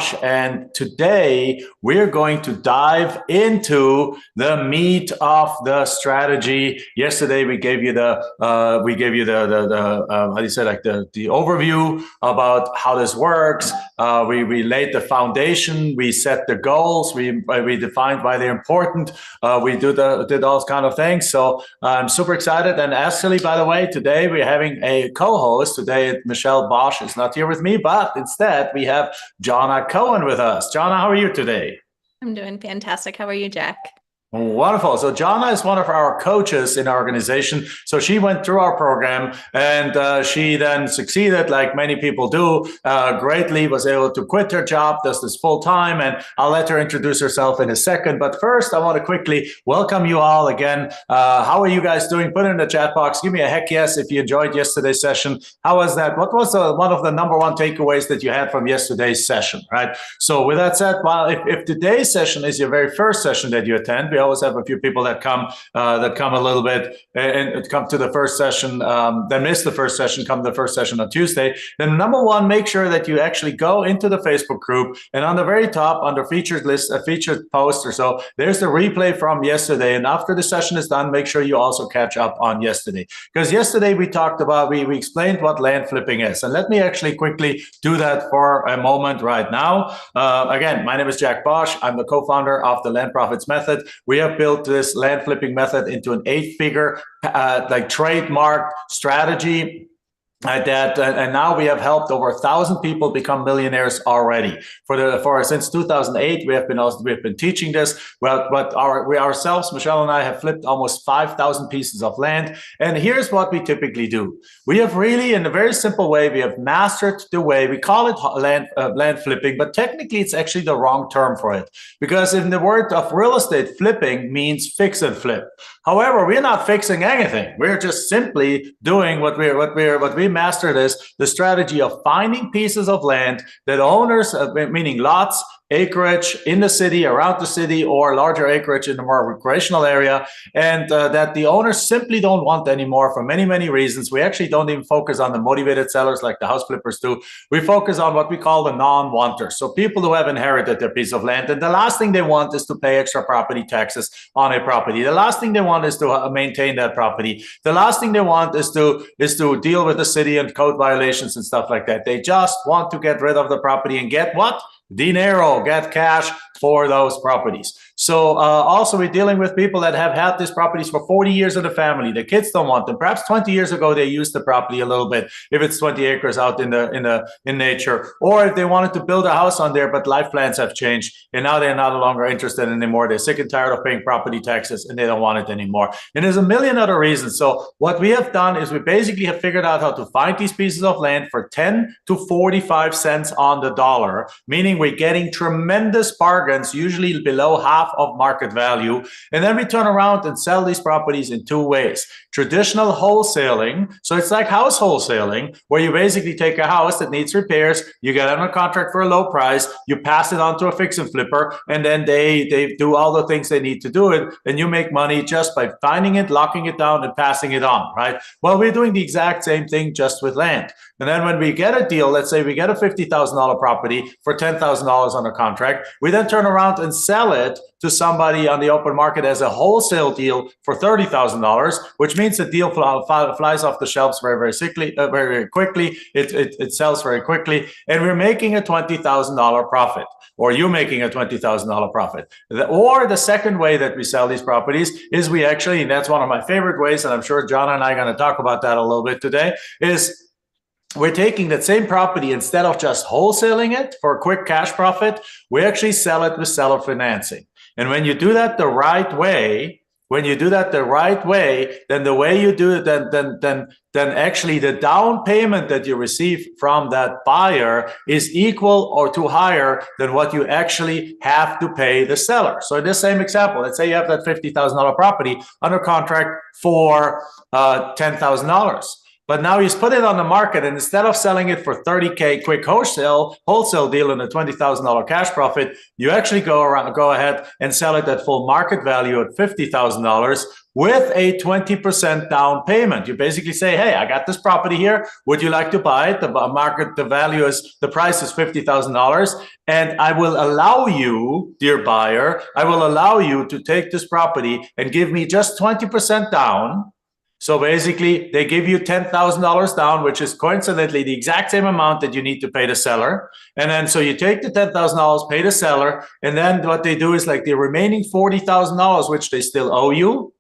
Bosch, and today we're going to dive into the meat of the strategy. Yesterday we gave you the how do you say, like the overview about how this works. We laid the foundation, we set the goals, we defined why they're important. We did all kind of things. So I'm super excited. And actually, by the way, today we're having a co-host. Today, Michelle Bosch is not here with me, but instead we have Jonna Cohen with us. Jonna, how are you today? I'm doing fantastic. How are you, Jack? Wonderful. So Jonna is one of our coaches in our organization. So she went through our program and she then succeeded, like many people do, greatly, was able to quit her job, does this full time. And I'll let her introduce herself in a second. But first, I want to quickly welcome you all again. How are you guys doing? Put it in the chat box. Give me a heck yes if you enjoyed yesterday's session. How was that? What was one of the number one takeaways that you had from yesterday's session, right? So with that said, well, if today's session is your very first session that you attend, we always have a few people that come a little bit and come to the first session, then miss the first session, come to the first session on Tuesday. Then number one, make sure that you actually go into the Facebook group, and on the very top, under featured list, a featured post or so, there's the replay from yesterday. And after the session is done, make sure you also catch up on yesterday, because yesterday we talked about, we explained what land flipping is. And let me actually quickly do that for a moment right now. Again, my name is Jack Bosch. I'm the co-founder of the Land Profits Method. We have built this land flipping method into an 8-figure like trademark strategy. And now we have helped over 1,000 people become millionaires already. Since 2008, we have been teaching this. Well, but we ourselves, Michelle and I, have flipped almost 5,000 pieces of land. And here's what we typically do: we have really, in a very simple way, we have mastered the way. We call it land flipping, but technically it's actually the wrong term for it, because in the word of real estate, flipping means fix and flip. However, we're not fixing anything. We're just simply doing what we mastered is the strategy of finding pieces of land that owners, meaning lots, acreage in the city, around the city, or larger acreage in a more recreational area, and that the owners simply don't want anymore for many, many reasons. We actually don't even focus on the motivated sellers like the house flippers do. We focus on what we call the non-wanters. So people who have inherited their piece of land, and the last thing they want is to pay extra property taxes on a property. The last thing they want is to maintain that property. The last thing they want is to deal with the city and code violations and stuff like that. They just want to get rid of the property and get what? Dinero, get cash for those properties. So also we're dealing with people that have had these properties for 40 years in the family. The kids don't want them. Perhaps 20 years ago they used the property a little bit, if it's 20 acres out in nature, or if they wanted to build a house on there, but life plans have changed and now they're no longer interested anymore. They're sick and tired of paying property taxes and they don't want it anymore. And there's a million other reasons. So what we have done is we basically have figured out how to find these pieces of land for 10 to 45 cents on the dollar, meaning we're getting tremendous bargains, usually below half of market value. And then we turn around and sell these properties in two ways. Traditional wholesaling. So it's like house wholesaling, where you basically take a house that needs repairs, you get it on a contract for a low price, you pass it on to a fix and flipper, and then they do all the things they need to do it, and you make money just by finding it, locking it down, and passing it on, right? Well, we're doing the exact same thing just with land. And then when we get a deal, let's say we get a $50,000 property for $10,000 on a contract, we then turn around and sell it to somebody on the open market as a wholesale deal for $30,000, which means the deal flies off the shelves very quickly. It sells very quickly, and we're making a $20,000 profit, or you making a $20,000 profit. Or the second way that we sell these properties is we actually, and that's one of my favorite ways, and I'm sure John and I are going to talk about that a little bit today, is we're taking that same property, instead of just wholesaling it for a quick cash profit, we actually sell it with seller financing. And when you do that the right way, then the way you do it, then actually the down payment that you receive from that buyer is equal or to higher than what you actually have to pay the seller. So in this same example, let's say you have that $50,000 property under contract for $10,000. But now he's put it on the market, and instead of selling it for 30K quick wholesale deal and a $20,000 cash profit, you actually go ahead and sell it at full market value at $50,000 with a 20% down payment. You basically say, hey, I got this property here. Would you like to buy it? The price is $50,000. And I will allow you, dear buyer, I will allow you to take this property and give me just 20% down. So basically, they give you $10,000 down, which is coincidentally the exact same amount that you need to pay the seller. And then so you take the $10,000, pay the seller, and then what they do is like the remaining $40,000, which they still owe you,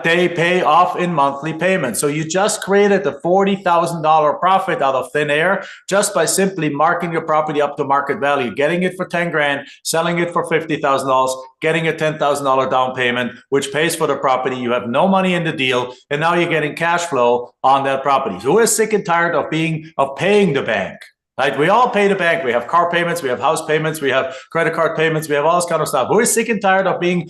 they pay off in monthly payments. So you just created a $40,000 profit out of thin air just by simply marking your property up to market value, getting it for 10 grand, selling it for $50,000, getting a $10,000 down payment, which pays for the property. You have no money in the deal, and now you're getting cash flow on that property. So we're sick and tired of paying the bank. Right? We all pay the bank. We have car payments, we have house payments, we have credit card payments, we have all this kind of stuff. We're sick and tired of paying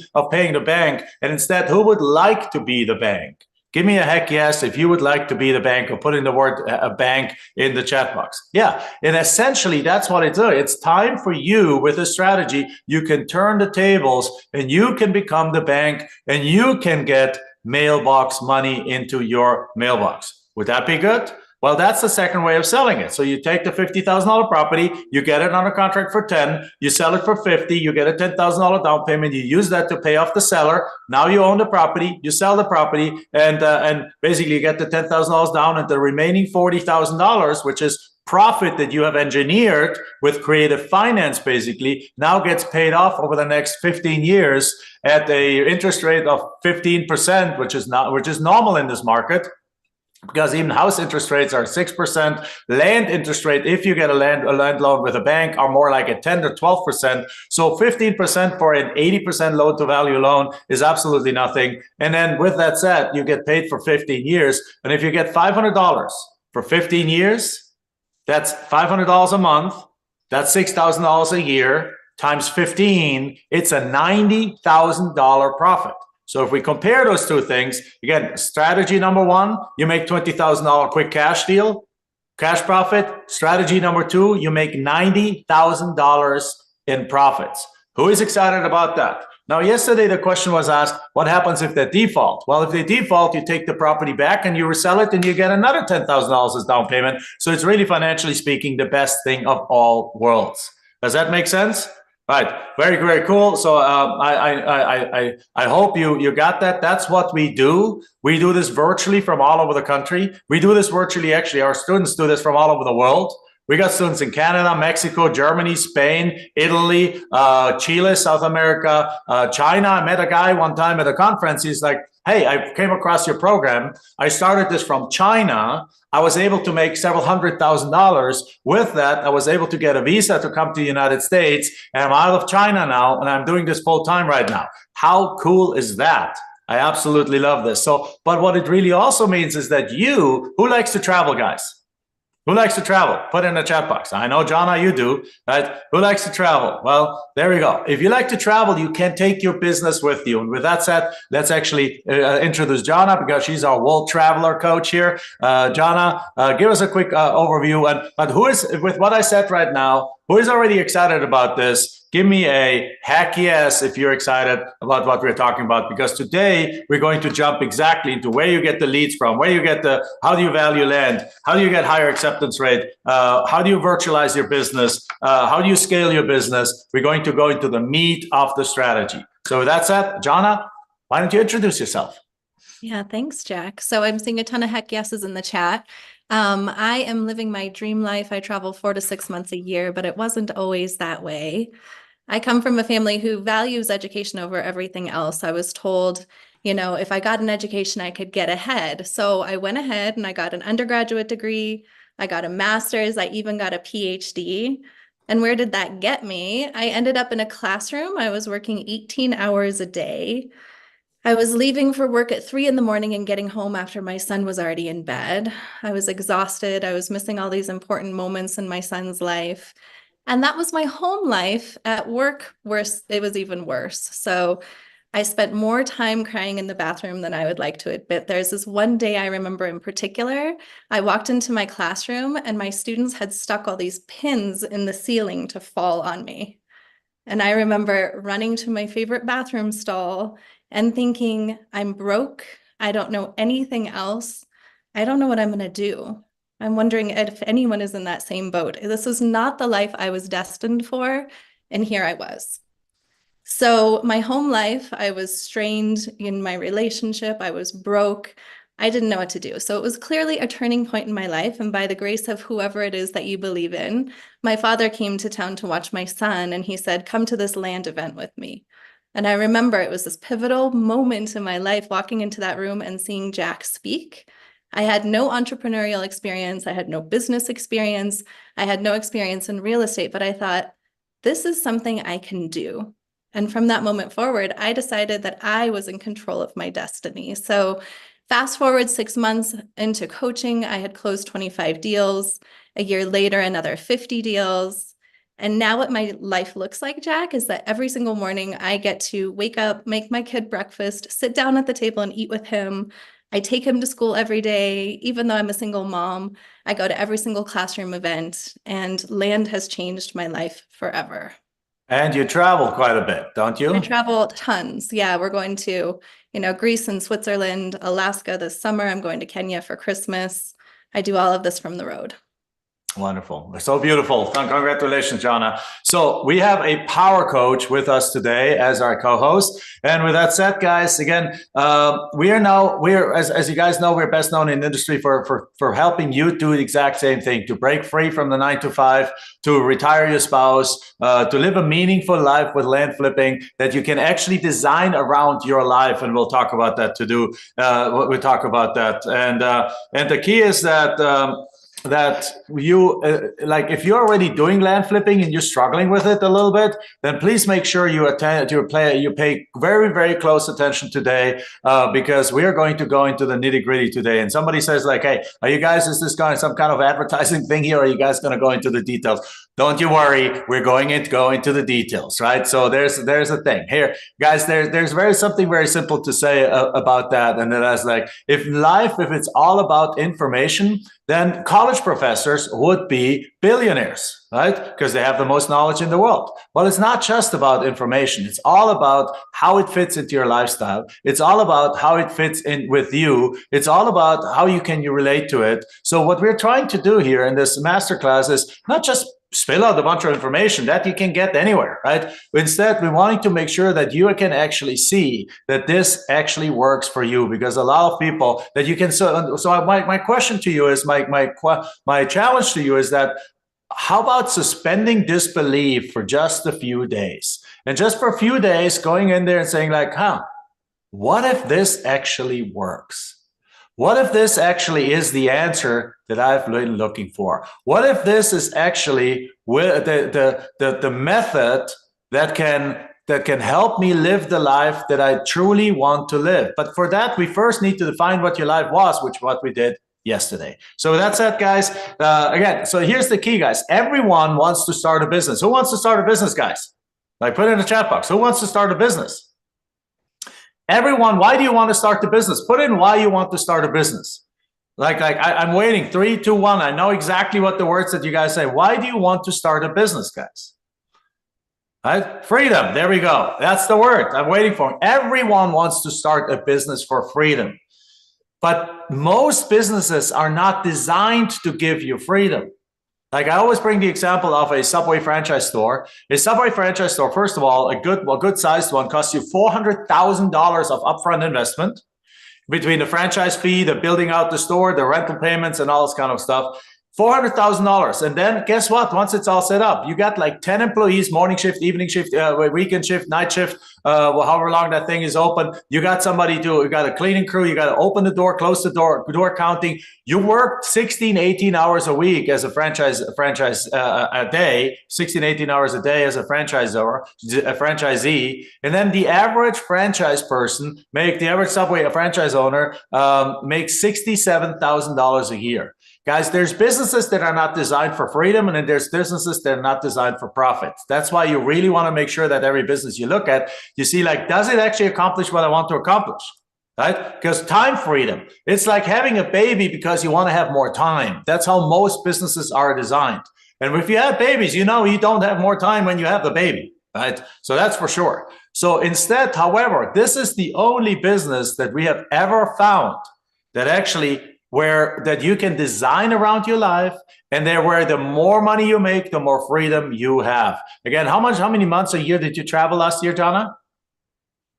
the bank. And instead, who would like to be the bank? Give me a heck yes if you would like to be the bank, or put in the word bank in the chat box. Yeah, and essentially that's what it's doing. It's time for you with a strategy. You can turn the tables and you can become the bank, and you can get mailbox money into your mailbox. Would that be good? Well, that's the second way of selling it. So you take the $50,000 property, you get it under contract for 10, you sell it for 50, you get a $10,000 down payment, you use that to pay off the seller. Now you own the property, you sell the property, and basically you get the $10,000 down, and the remaining $40,000, which is profit that you have engineered with creative finance, basically now gets paid off over the next 15 years at a interest rate of 15%, which is normal in this market. Because even house interest rates are 6%. Land interest rate, if you get a land loan with a bank, are more like a 10 to 12%. So 15% for an 80% loan to value loan is absolutely nothing. And then with that said, you get paid for 15 years. And if you get $500 for 15 years, that's $500 a month. That's $6,000 a year times 15. It's a $90,000 profit. So if we compare those two things, again, strategy number one, you make $20,000 quick cash deal, cash profit. Strategy number two, you make $90,000 in profits. Who is excited about that? Now, yesterday, the question was asked, what happens if they default? Well, if they default, you take the property back and you resell it and you get another $10,000 as down payment. So it's really, financially speaking, the best thing of all worlds. Does that make sense? Right, very, very cool. So I hope you got that. That's what we do. We do this virtually from all over the country. We do this virtually, actually, our students do this from all over the world. We got students in Canada, Mexico, Germany, Spain, Italy, Chile, South America, China. I met a guy one time at a conference. He's like, hey, I came across your program. I started this from China. I was able to make several $100,000 with that. I was able to get a visa to come to the United States, and I'm out of China now, and I'm doing this full time right now. How cool is that? I absolutely love this. So, but what it really also means is that who likes to travel, guys? Who likes to travel? Put in the chat box. I know, Jonna, you do, right? Who likes to travel? Well, there we go. If you like to travel, you can take your business with you. And with that said, let's actually introduce Jonna, because she's our world traveler coach here. Jonna, give us a quick overview. But who is, with what I said right now, who is already excited about this? Give me a heck yes if you're excited about what we're talking about, because today we're going to jump exactly into where you get the leads from, how do you value land, how do you get higher acceptance rate, how do you virtualize your business, how do you scale your business. We're going to go into the meat of the strategy. So with that said, Jonna, why don't you introduce yourself? Yeah, thanks, Jack. So I'm seeing a ton of heck yeses in the chat. I am living my dream life. I travel 4 to 6 months a year, but it wasn't always that way. I come from a family who values education over everything else. I was told, if I got an education, I could get ahead. So I went ahead and I got an undergraduate degree. I got a master's. I even got a PhD. And where did that get me? I ended up in a classroom. I was working 18 hours a day. I was leaving for work at 3 in the morning and getting home after my son was already in bed. I was exhausted. I was missing all these important moments in my son's life. And that was my home life. At work, it was even worse. So I spent more time crying in the bathroom than I would like to admit. There's this one day I remember in particular, I walked into my classroom and my students had stuck all these pins in the ceiling to fall on me. And I remember running to my favorite bathroom stall and thinking, I'm broke. I don't know anything else. I don't know what I'm going to do. I'm wondering if anyone is in that same boat. This was not the life I was destined for. And here I was. So my home life, I was strained in my relationship. I was broke. I didn't know what to do. So it was clearly a turning point in my life. And by the grace of whoever it is that you believe in, my father came to town to watch my son. And he said, come to this land event with me. And I remember it was this pivotal moment in my life, walking into that room and seeing Jack speak. I had no entrepreneurial experience. I had no business experience. I had no experience in real estate, but I thought, this is something I can do. And from that moment forward, I decided that I was in control of my destiny. So fast forward 6 months into coaching, I had closed 25 deals. A year later, another 50 deals. And now what my life looks like, Jack, is that every single morning I get to wake up, make my kid breakfast, sit down at the table and eat with him. I take him to school every day. Even though I'm a single mom, I go to every single classroom event, and land has changed my life forever. And you travel quite a bit, don't you? I travel tons. Yeah, we're going to, Greece and Switzerland, Alaska this summer. I'm going to Kenya for Christmas. I do all of this from the road. Wonderful. So beautiful. Congratulations, Jana. So we have a power coach with us today as our co-host. And with that said, guys, again, as you guys know, we're best known in the industry for helping you do the exact same thing, to break free from the 9 to 5, to retire your spouse, to live a meaningful life with land flipping that you can actually design around your life. And we'll talk about that we'll talk about that. And the key is that you if you're already doing land flipping and you're struggling with it a little bit, then please make sure you pay very, very close attention today, because we are going to go into the nitty gritty today. And somebody says like, hey, is this going some kind of advertising thing here? Or are you guys going to go into the details? Don't you worry, we're going to go into the details, right? So there's a thing here, guys. There's something very simple to say about that, and that's like, if it's all about information, then college professors would be billionaires, right? Because they have the most knowledge in the world. Well, it's not just about information. It's all about how it fits into your lifestyle. It's all about how it fits in with you. It's all about how you relate to it. So what we're trying to do here in this masterclass is not just spill out a bunch of information that you can get anywhere, right? Instead, we're wanting to make sure that you can actually see that this actually works for you, because a lot of people that you can. So my question to you is, my challenge to you is that, how about suspending disbelief for just a few days, and just for a few days going in there and saying like, what if this actually works? What if this actually is the answer that I've been looking for? What if this is actually the method that can help me live the life that I truly want to live? But for that, we first need to define what your life was, which is what we did yesterday. So with that said, guys, again, so here's the key, guys. Everyone wants to start a business. Who wants to start a business, guys? Like, put it in the chat box. Who wants to start a business? Everyone, why do you want to start the business? Put in why you want to start a business. I'm waiting. 3, 2, 1. I know exactly what the words that you guys say. Why do you want to start a business, guys? Right? Freedom. There we go. That's the word I'm waiting for. Everyone wants to start a business for freedom. But most businesses are not designed to give you freedom. Like, I always bring the example of a Subway franchise store. A Subway franchise store, first of all, a good sized one, costs you $400,000 of upfront investment between the franchise fee, the building out the store, the rental payments, and all this kind of stuff. $400,000. And then guess what? Once it's all set up, you got like 10 employees, morning shift, evening shift, weekend shift, night shift, however long that thing is open. You got you got a cleaning crew, you got to open the door, close the door counting. You work 16, 18 hours a week as a franchise a day, 16, 18 hours a day as a franchisee. And then the average franchise person, the average Subway franchise owner makes $67,000 a year. Guys, there's businesses that are not designed for freedom, and then there's businesses that are not designed for profit. That's why you really want to make sure that every business you look at, you see, like, does it actually accomplish what I want to accomplish? Right? Because time freedom, it's like having a baby because you want to have more time. That's how most businesses are designed. And if you have babies, you know you don't have more time when you have the baby, right? So that's for sure. So instead, however, this is the only business that we have ever found that actually where that you can design around your life, and there where the more money you make, the more freedom you have. Again, how many months a year did you travel last year, Jana?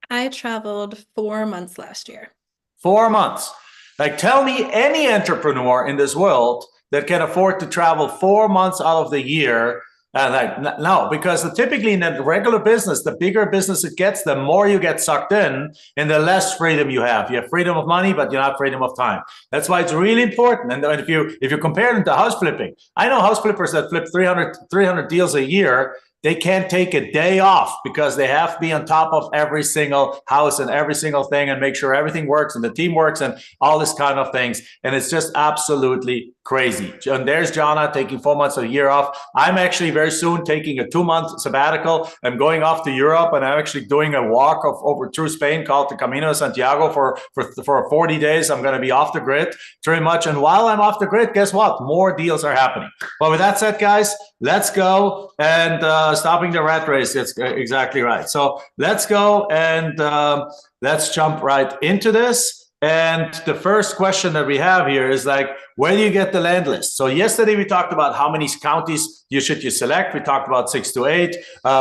I traveled 4 months last year. 4 months. Like, tell me any entrepreneur in this world that can afford to travel 4 months out of the year. No, because typically in a regular business, the bigger business it gets, the more you get sucked in and the less freedom you have. You have freedom of money, but you're not freedom of time. That's why it's really important. And if you compare them to house flipping, I know house flippers that flip 300 deals a year. They can't take a day off because they have to be on top of every single house and every single thing and make sure everything works and the team works and all this kind of things. And it's just absolutely crazy. And there's Jana taking 4 months of a year off. I'm actually very soon taking a 2-month sabbatical. I'm going off to Europe, and I'm actually doing a walk over through Spain called the Camino de Santiago for 40 days. I'm going to be off the grid pretty much. And while I'm off the grid, guess what? More deals are happening. Well, with that said, guys, let's go and stopping the rat race. That's exactly right. So let's go and let's jump right into this. And the first question that we have here is like, where do you get the land list? So yesterday we talked about how many counties you select. We talked about 6 to 8.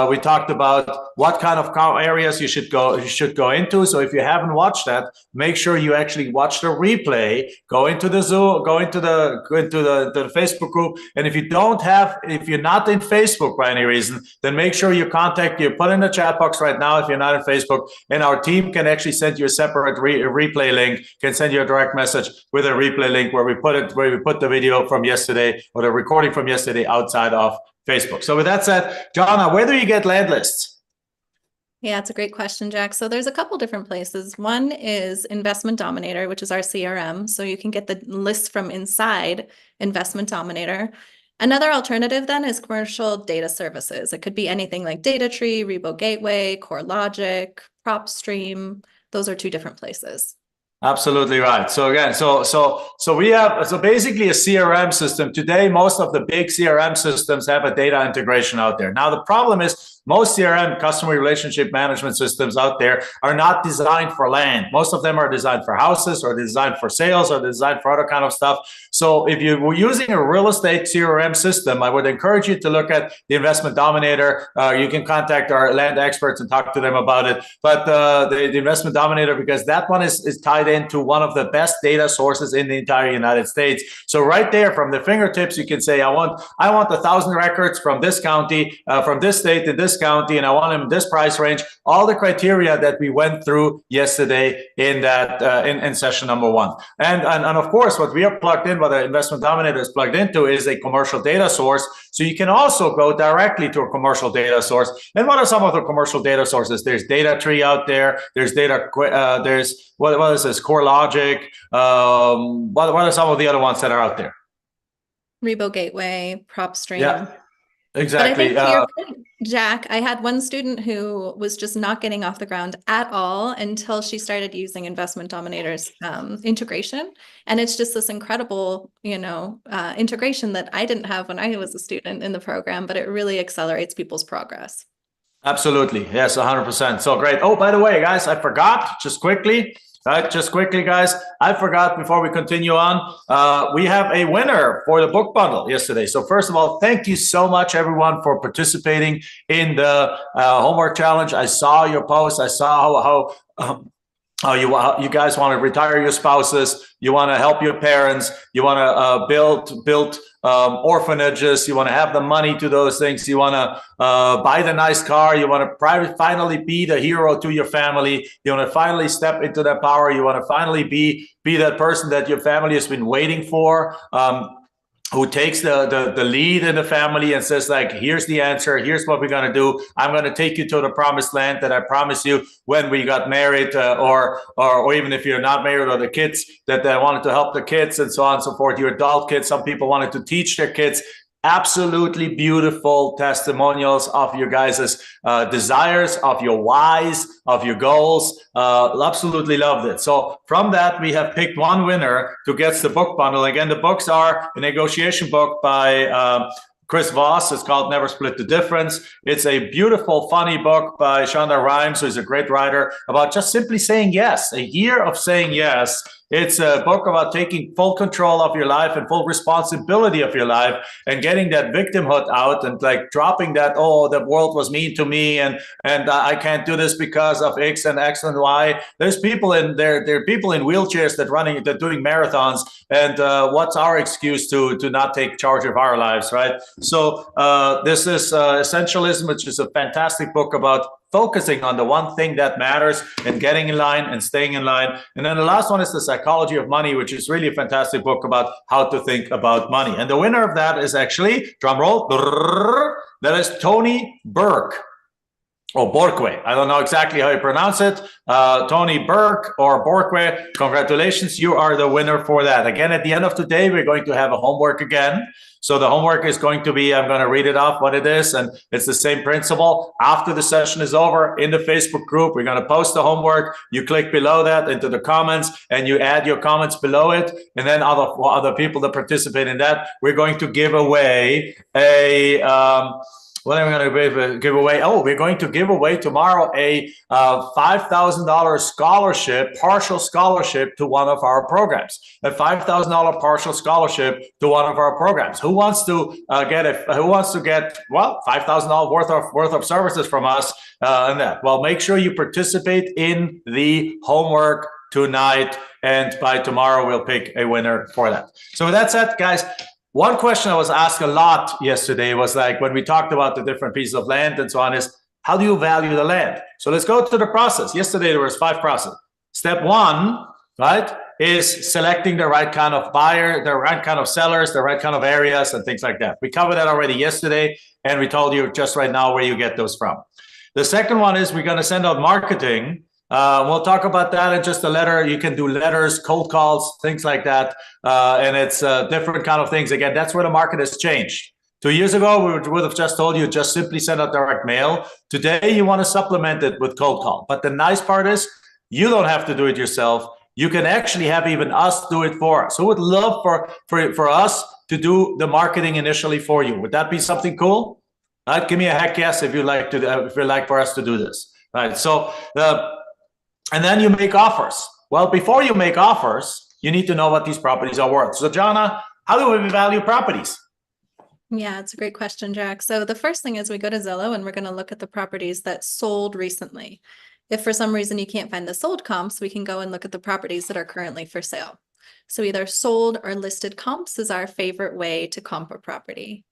We talked about what kind of areas you should go into. So if you haven't watched that, make sure you actually watch the replay. Go into the Zoom, go into the Facebook group. And if you're not in Facebook by any reason, then make sure you put in the chat box right now if you're not in Facebook, and our team can actually send you a separate replay link, can send you a direct message with a replay link where we put the video from yesterday or the recording from yesterday outside of Facebook. So with that said, Jana, where do you get land lists? Yeah, it's a great question, Jack. So there's a couple different places. One is Investment Dominator, which is our CRM. So you can get the list from inside Investment Dominator. Another alternative then is commercial data services. It could be anything like DataTree, Rebo Gateway, CoreLogic, PropStream. Those are 2 different places. Absolutely right. So again, so we have basically a CRM system. Today, most of the big CRM systems have a data integration out there. Now, the problem is most CRM, customer relationship management systems out there, are not designed for land. Most of them are designed for houses or designed for sales or designed for other kind of stuff. So if you were using a real estate CRM system, I would encourage you to look at the Investment Dominator. You can contact our land experts and talk to them about it. But the Investment Dominator, because that one is tied into one of the best data sources in the entire United States. So right there from the fingertips, you can say, I want 1,000 records from this county, from this state to this county, and I want them in this price range. All the criteria that we went through yesterday in that in session number 1. And of course, what we are plugged in, what the Investment Dominator is plugged into, is a commercial data source. So you can also go directly to a commercial data source. And what are some of the commercial data sources? There's DataTree out there. There's there's what is this? CoreLogic. What are some of the other ones that are out there? Rebo Gateway, PropStream. Yeah, exactly. But I think to your point, Jack, I had one student who was just not getting off the ground at all until she started using Investment Dominator's integration. And it's just this incredible, integration that I didn't have when I was a student in the program, but it really accelerates people's progress. Absolutely. Yes, 100%. So great. Oh, by the way, guys, I forgot just quickly. Just quickly, guys, I forgot before we continue on, we have a winner for the book bundle yesterday. So first of all, thank you so much, everyone, for participating in the homework challenge. I saw your post. I saw how you guys want to retire your spouses. You want to help your parents. You want to build orphanages. You want to have the money to those things. You want to buy the nice car. You want to finally be the hero to your family. You want to finally step into that power. You want to finally be that person that your family has been waiting for. who takes the lead in the family and says, like, here's the answer, here's what we're going to do. I'm going to take you to the promised land that I promised you when we got married, or even if you're not married, or the kids that I wanted to help the kids and so on and so forth, your adult kids. Some people wanted to teach their kids. Absolutely beautiful testimonials of your guys' desires, of your whys, of your goals. Absolutely loved it. So from that, we have picked one winner to get the book bundle. Again, the books are a negotiation book by Chris Voss. It's called Never Split the Difference. It's a beautiful, funny book by Shonda Rhimes, who's a great writer, about just simply saying yes. A year of saying yes. It's a book about taking full control of your life and full responsibility of your life, and getting that victimhood out, and like dropping that, oh, the world was mean to me, and I can't do this because of X and Y. There's people in there are people in wheelchairs that doing marathons, and what's our excuse to not take charge of our lives, right? So this is Essentialism, which is a fantastic book about focusing on the one thing that matters and getting in line and staying in line. And then the last one is The Psychology of Money, which is really a fantastic book about how to think about money. And the winner of that is actually, drum roll, that is Tony Burke. or Borque. I don't know exactly how you pronounce it. Tony Burke or Borque, congratulations. You are the winner for that. Again, at the end of today, we're going to have a homework again. So the homework is going to be, I'm going to read it off what it is. And it's the same principle. After the session is over in the Facebook group, we're going to post the homework. You click below that into the comments and you add your comments below it. And then other people that participate in that, we're going to give away a, what am I going to give away? Oh, we're going to give away tomorrow a $5,000 scholarship, partial scholarship to one of our programs. A $5,000 partial scholarship to one of our programs. Who wants to get well $5,000 worth of services from us? And that. Well, make sure you participate in the homework tonight, and by tomorrow we'll pick a winner for that. So with that said, guys. One question I was asked a lot yesterday was like, when we talked about the different pieces of land and so on, is how do you value the land? So let's go to the process. Yesterday, there was 5 processes. Step 1, right, is selecting the right kind of buyer, the right kind of sellers, the right kind of areas and things like that. We covered that already yesterday, and we told you just right now where you get those from. The second one is we're going to send out marketing. We'll talk about that in just a letter. You can do letters, cold calls, things like that. And it's different kind of things. Again, that's where the market has changed. 2 years ago, we would have just told you, just simply send out direct mail. Today, you want to supplement it with cold call. But the nice part is you don't have to do it yourself. You can actually have even us do it for us. Who would love for us to do the marketing initially for you? Would that be something cool? All right, give me a heck yes if you'd like to, if you'd like for us to do this. All right, so and then you make offers. Well, before you make offers, you need to know what these properties are worth. So, Jana, how do we value properties? Yeah, it's a great question, Jack. So the first thing is we go to Zillow and we're going to look at the properties that sold recently. If for some reason you can't find the sold comps, we can go and look at the properties that are currently for sale. So either sold or listed comps is our favorite way to comp a property.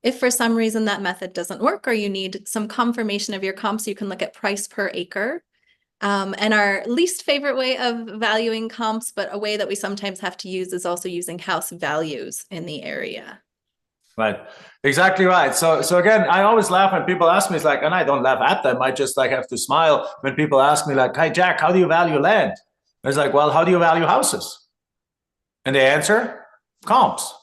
If for some reason that method doesn't work or you need some confirmation of your comps, you can look at price per acre. And our least favorite way of valuing comps, but a way that we sometimes have to use, is also using house values in the area. Right. Exactly right. So again, I always laugh when people ask me, it's like, and I don't laugh at them. I just like have to smile when people ask me like, "Hi, Jack, how do you value land?" It's like, well, how do you value houses? And the answer, comps,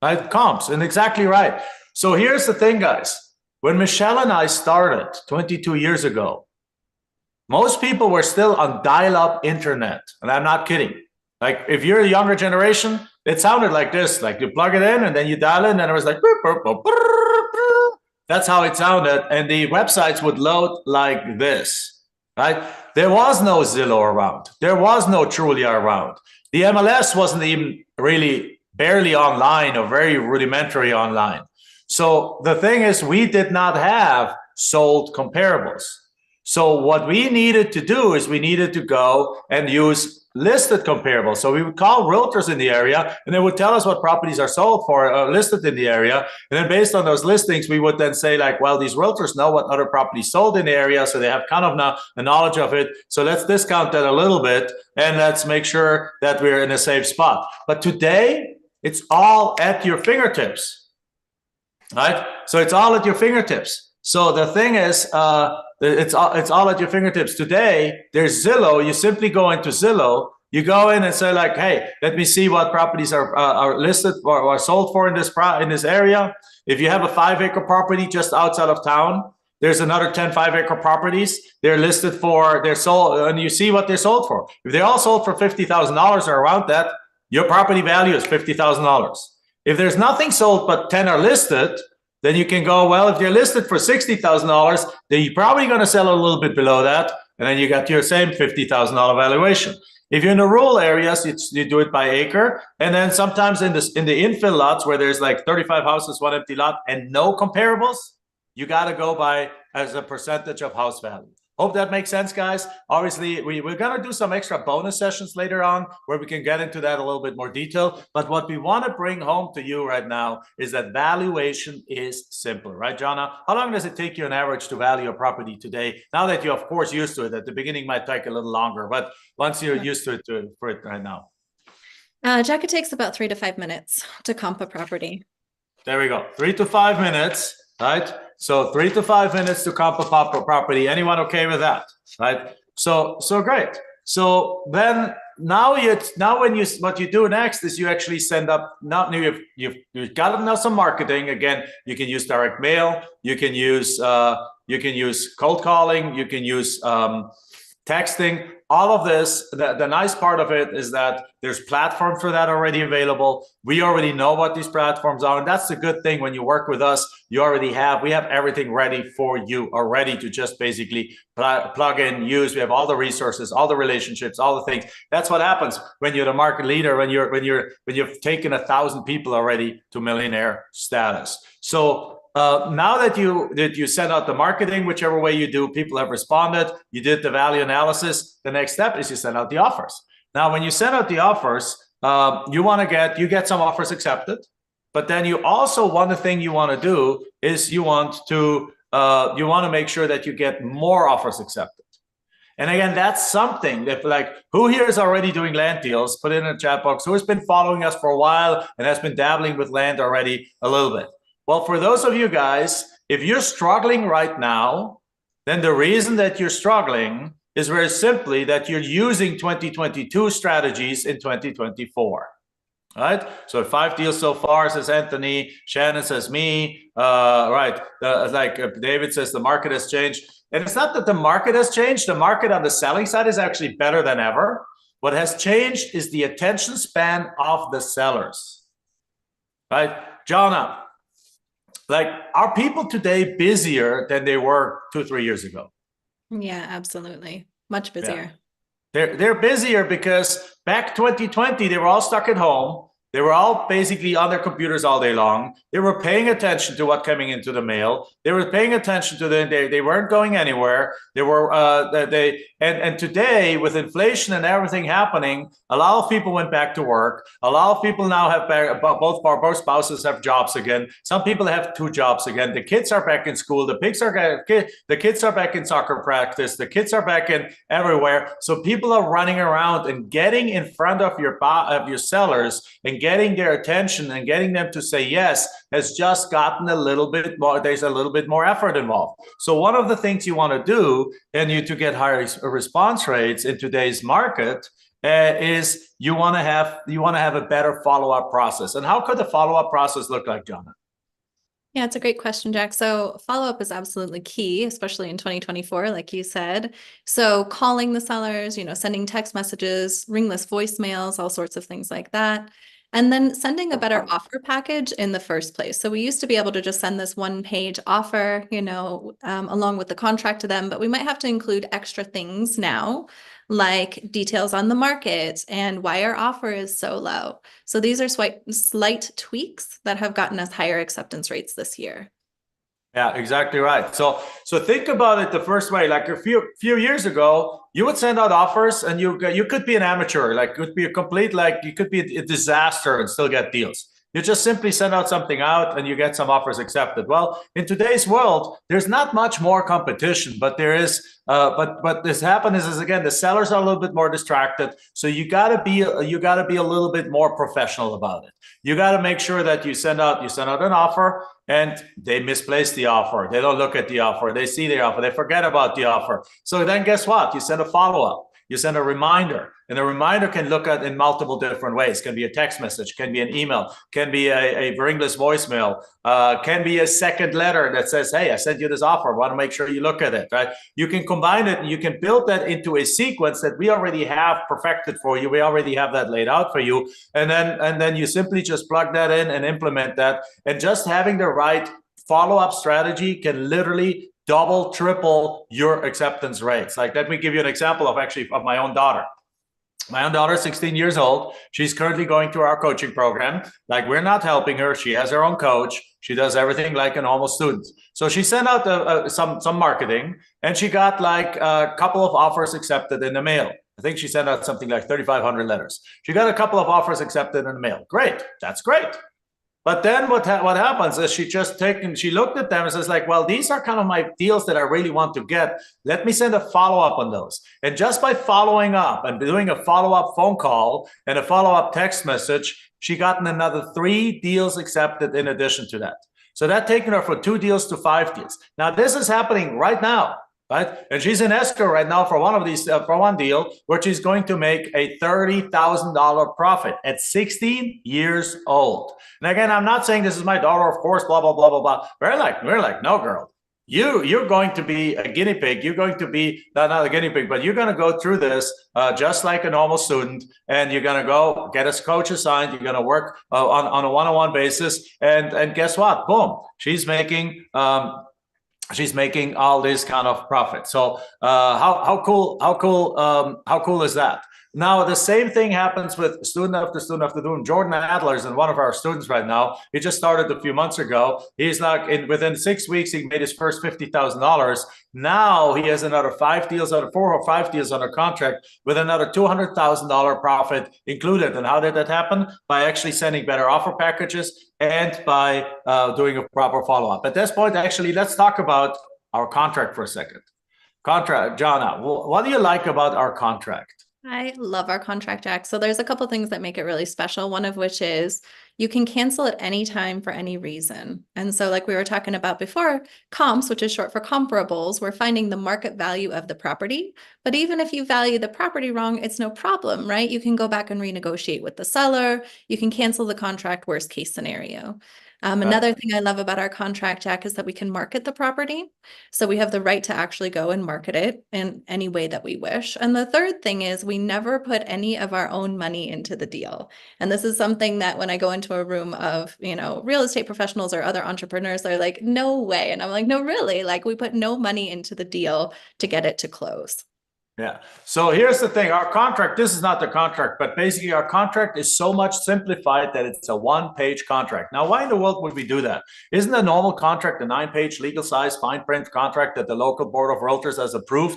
right? Comps. And exactly right. So here's the thing, guys. When Michelle and I started 22 years ago, most people were still on dial-up internet, and I'm not kidding. Like, if you're a younger generation, it sounded like this. Like, you plug it in, and then you dial in, and it was like, boop, boop, boop, boop. That's how it sounded, and the websites would load like this, right? There was no Zillow around. There was no Trulia around. The MLS wasn't even really barely online or very rudimentary online. So the thing is, we did not have sold comparables. So what we needed to do is we needed to go and use listed comparables. So we would call realtors in the area, and they would tell us what properties are sold for, listed in the area. And then based on those listings, we would then say like, well, these realtors know what other properties sold in the area, so they have kind of a knowledge of it. So let's discount that a little bit, and let's make sure that we're in a safe spot. But today, It's all at your fingertips, right? So it's all at your fingertips. So the thing is, it's all at your fingertips. Today, there's Zillow. You simply go into Zillow. You go in and say like, hey, let me see what properties are listed or sold for in this area. If you have a 5-acre property just outside of town, there's another 10 5-acre properties. They're listed for, they're sold, and you see what they're sold for. If they're all sold for $50,000 or around that, your property value is $50,000. If there's nothing sold but 10 are listed, then you can go, well, if they're listed for $60,000, then you're probably going to sell a little bit below that, and then you got your same $50,000 valuation. If you're in the rural areas, you do it by acre, and then sometimes in the infill lots where there's like 35 houses, 1 empty lot, and no comparables, you got to go by as a percentage of house value. Hope that makes sense, guys. Obviously, we're going to do some extra bonus sessions later on where we can get into that a little bit more detail. But what we want to bring home to you right now is that valuation is simple, right, Jonna? How long does it take you on average to value a property today? Now that you're, of course, used to it. At the beginning might take a little longer, but once you're used to it for it right now. Jack, it takes about 3 to 5 minutes to comp a property. There we go. 3 to 5 minutes. Right? So 3 to 5 minutes to comp a property. Anyone okay with that? Right? So great. So then now what you do next is you actually send up, now you've got to know some marketing. Again, you can use direct mail, you can use cold calling, you can use texting. All of this, the nice part of it is that there's platforms for that already available. We already know what these platforms are, and that's the good thing. When you work with us, we have everything ready for you already to just basically plug in, use. We have all the resources, all the relationships, all the things. That's what happens when you're the market leader, when you've taken 1,000 people already to millionaire status. So now that you send out the marketing, whichever way you do, people have responded, you did the value analysis. The next step is you send out the offers. Now, when you send out the offers, you get some offers accepted, but then you also, one thing you want to do is you want to make sure that you get more offers accepted. And again, that's something that, like, who here is already doing land deals? Put it in the chat box. Who has been following us for a while and has been dabbling with land already a little bit? Well, for those of you guys, if you're struggling right now, then the reason that you're struggling is very simply that you're using 2022 strategies in 2024. Right? So 5 deals so far, says Anthony. Shannon says me. Right. David says the market has changed. And it's not that the market has changed. The market on the selling side is actually better than ever. What has changed is the attention span of the sellers. Right? Jonna, like, are people today busier than they were 2-3 years ago? Yeah, absolutely. Much busier. Yeah. They're busier because back 2020, they were all stuck at home. They were all basically on their computers all day long. They were paying attention to what coming into the mail. They were paying attention to they weren't going anywhere. They were and today, with inflation and everything happening, a lot of people went back to work. A lot of people now have both spouses have jobs again. Some people have 2 jobs again. The kids are back in school. The kids are back in soccer practice. The kids are back in everywhere. So people are running around and getting in front of your sellers and getting their attention and getting them to say yes has just gotten a little bit more. There's a little bit more effort involved. So one of the things you want to do, and to get higher response rates in today's market, is you want to have a better follow-up process. And how could the follow-up process look like, Jonna? Yeah, it's a great question, Jack. So follow-up is absolutely key, especially in 2024, like you said. So calling the sellers, sending text messages, ringless voicemails, all sorts of things like that. And then sending a better offer package in the first place. So we used to be able to just send this 1-page offer, along with the contract to them, but we might have to include extra things now, like details on the market and why our offer is so low. So these are slight tweaks that have gotten us higher acceptance rates this year. Yeah, exactly right. So think about it the first way. Like a few years ago, you would send out offers, and you could be an amateur. Like, it could be a complete, like, you could be a disaster and still get deals. You just simply send out something out and you get some offers accepted. Well, in today's world, there's not much more competition, but there is. But this happens is again, the sellers are a little bit more distracted. So you gotta be a little bit more professional about it. You gotta make sure that you send out an offer and they misplace the offer. They don't look at the offer. They see the offer. They forget about the offer. So then guess what? You send a follow-up. You send a reminder, and a reminder can look at in multiple different ways. Can be a text message, can be an email, can be a ringless voicemail, can be a second letter that says, hey, I sent you this offer. I want to make sure you look at it, right? You can combine it and you can build that into a sequence that we already have perfected for you. We already have that laid out for you. And then you simply just plug that in and implement that. And just having the right follow-up strategy can literally double, triple your acceptance rates. Like, let me give you an example of my own daughter. My own daughter is 16 years old. She's currently going through our coaching program. Like, we're not helping her. She has her own coach. She does everything like a normal student. So she sent out some marketing, and she got like a couple of offers accepted in the mail. I think she sent out something like 3,500 letters. She got a couple of offers accepted in the mail. Great. That's great. But then what happens is she looked at them and says like, well, these are kind of my deals that I really want to get. Let me send a follow-up on those. And just by following up and doing a follow-up phone call and a follow-up text message, she gotten another 3 deals accepted in addition to that. So that taken her from 2 deals to 5 deals. Now this is happening right now. Right? And she's in escrow right now for one of these, for one deal, where she's going to make a $30,000 profit at 16 years old. And again, I'm not saying this is my daughter, of course, blah, blah, blah, blah, blah. We're like, no, girl, you're going to be a guinea pig. You're going to be, not a guinea pig, but you're going to go through this just like a normal student. And you're going to go get a coach assigned. You're going to work on a one-on-one basis. And guess what? Boom, she's making all this kind of profit. So how cool is that? Now the same thing happens with student after student after student. Jordan Adler is one of our students right now. He just started a few months ago. He's like within 6 weeks he made his first $50,000. Now he has another 4 or 5 deals under contract with another $200,000 profit included. And how did that happen? By actually sending better offer packages and by doing a proper follow-up. At this point, actually, let's talk about our contract for a second. Contract, Jana, what do you like about our contract? I love our contract, Jack. So there's a couple things that make it really special. One of which is you can cancel at any time for any reason. And so like we were talking about before, comps, which is short for comparables, we're finding the market value of the property. But even if you value the property wrong, it's no problem, right? You can go back and renegotiate with the seller. You can cancel the contract, worst case scenario. Another thing I love about our contract, Jack, is that we can market the property. So we have the right to actually go and market it in any way that we wish. And the third thing is we never put any of our own money into the deal. And this is something that when I go into a room of, real estate professionals or other entrepreneurs, they're like, no way. And I'm like, no, really? Like, we put no money into the deal to get it to close. Yeah. So here's the thing. Our contract, this is not the contract, but basically our contract is so much simplified that it's a 1-page contract. Now, why in the world would we do that? Isn't a normal contract a 9-page legal size fine print contract that the local board of realtors has approved?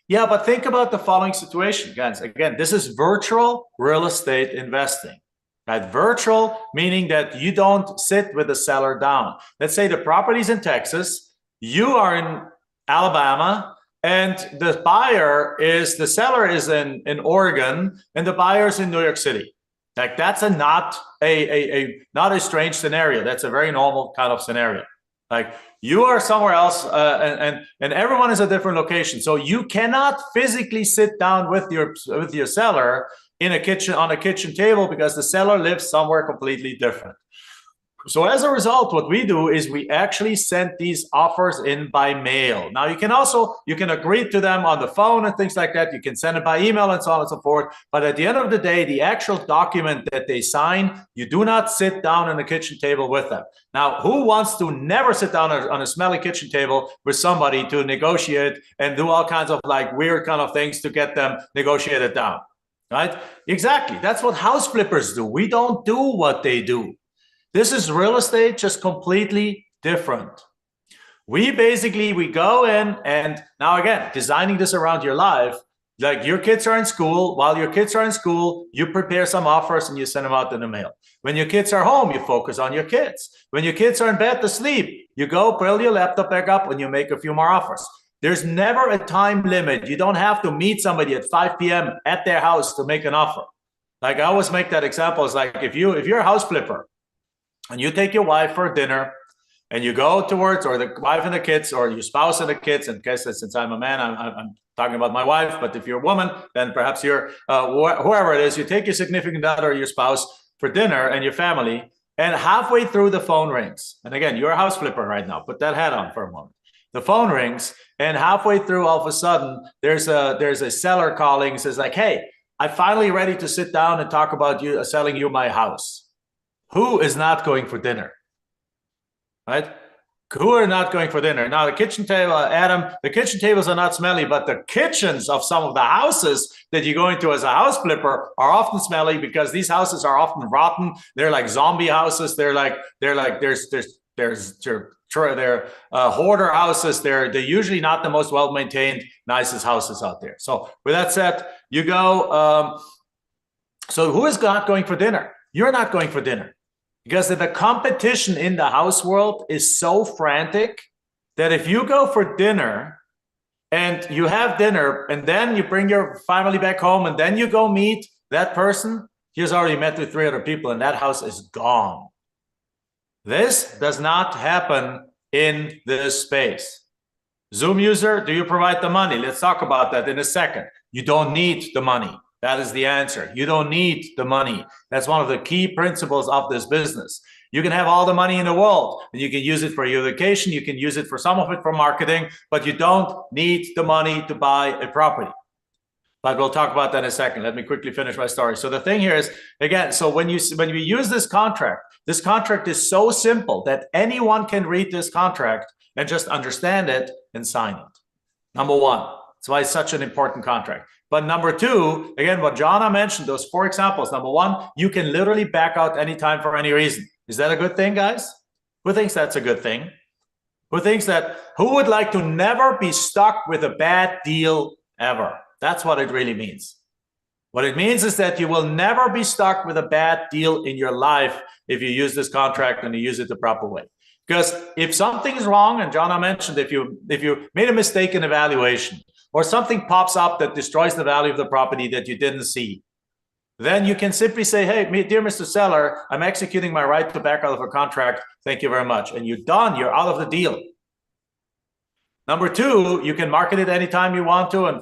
Yeah, but think about the following situation, guys. Again, this is virtual real estate investing. Right? Virtual, meaning that you don't sit with the seller down. Let's say the property's in Texas, you are in Alabama, and the seller is in Oregon, and the buyer's in New York City. Like, that's not a strange scenario. That's a very normal kind of scenario. Like, you are somewhere else, and everyone is a different location. So you cannot physically sit down with your seller in a kitchen on a kitchen table because the seller lives somewhere completely different. So as a result, what we do is we actually send these offers in by mail. Now you can agree to them on the phone and things like that. You can send it by email and so on and so forth. But at the end of the day, the actual document that they sign, you do not sit down on the kitchen table with them. Now, who wants to never sit down on a smelly kitchen table with somebody to negotiate and do all kinds of like weird kind of things to get them negotiated down, right? Exactly. That's what house flippers do. We don't do what they do. This is real estate, just completely different. We go in, and now again, designing this around your life, like your kids are in school. While your kids are in school, you prepare some offers and you send them out in the mail. When your kids are home, you focus on your kids. When your kids are in bed to sleep, you go pull your laptop back up and you make a few more offers. There's never a time limit. You don't have to meet somebody at 5 p.m. at their house to make an offer. Like I always make that example. It's like if you're a house flipper and you take your wife for dinner and you go towards, or the wife and the kids, or your spouse and the kids, and guess that since I'm a man, I'm talking about my wife, but if you're a woman, then perhaps you're whoever it is, you take your significant other or your spouse for dinner and your family, and halfway through the phone rings. And again, you're a house flipper right now. Put that hat on for a moment. The phone rings, and halfway through, all of a sudden, there's a seller calling, says like, hey, I'm finally ready to sit down and talk about you selling you my house. Who is not going for dinner? Right? Who are not going for dinner? Now, the kitchen table, Adam, the kitchen tables are not smelly, but the kitchens of some of the houses that you go into as a house flipper are often smelly because these houses are often rotten. They're like zombie houses. They're hoarder houses. They're usually not the most well-maintained, nicest houses out there. So with that said, you go, so who is not going for dinner? You're not going for dinner. Because the competition in the house world is so frantic that if you go for dinner and you have dinner and then you bring your family back home and then you go meet that person, he's already met with 3 other people and that house is gone. This does not happen in this space. Zoom user, do you provide the money? Let's talk about that in a second. You don't need the money. That is the answer. You don't need the money. That's one of the key principles of this business. You can have all the money in the world and you can use it for your vacation. You can use it for some of it for marketing, but you don't need the money to buy a property. But we'll talk about that in a second. Let me quickly finish my story. So the thing here is, again, so when we use this contract is so simple that anyone can read this contract and just understand it and sign it. Number one, that's why it's such an important contract. But number two, again, what Jana mentioned, those 4 examples. Number one, you can literally back out anytime for any reason. Is that a good thing, guys? Who thinks that's a good thing? Who would like to never be stuck with a bad deal ever? That's what it really means. What it means is that you will never be stuck with a bad deal in your life if you use this contract and you use it the proper way. Because if something is wrong, and Jana mentioned, if you made a mistake in evaluation, or something pops up that destroys the value of the property that you didn't see, then you can simply say, hey, dear Mr. Seller, I'm executing my right to back out of a contract. Thank you very much. And you're done. You're out of the deal. Number two, you can market it anytime you want to, and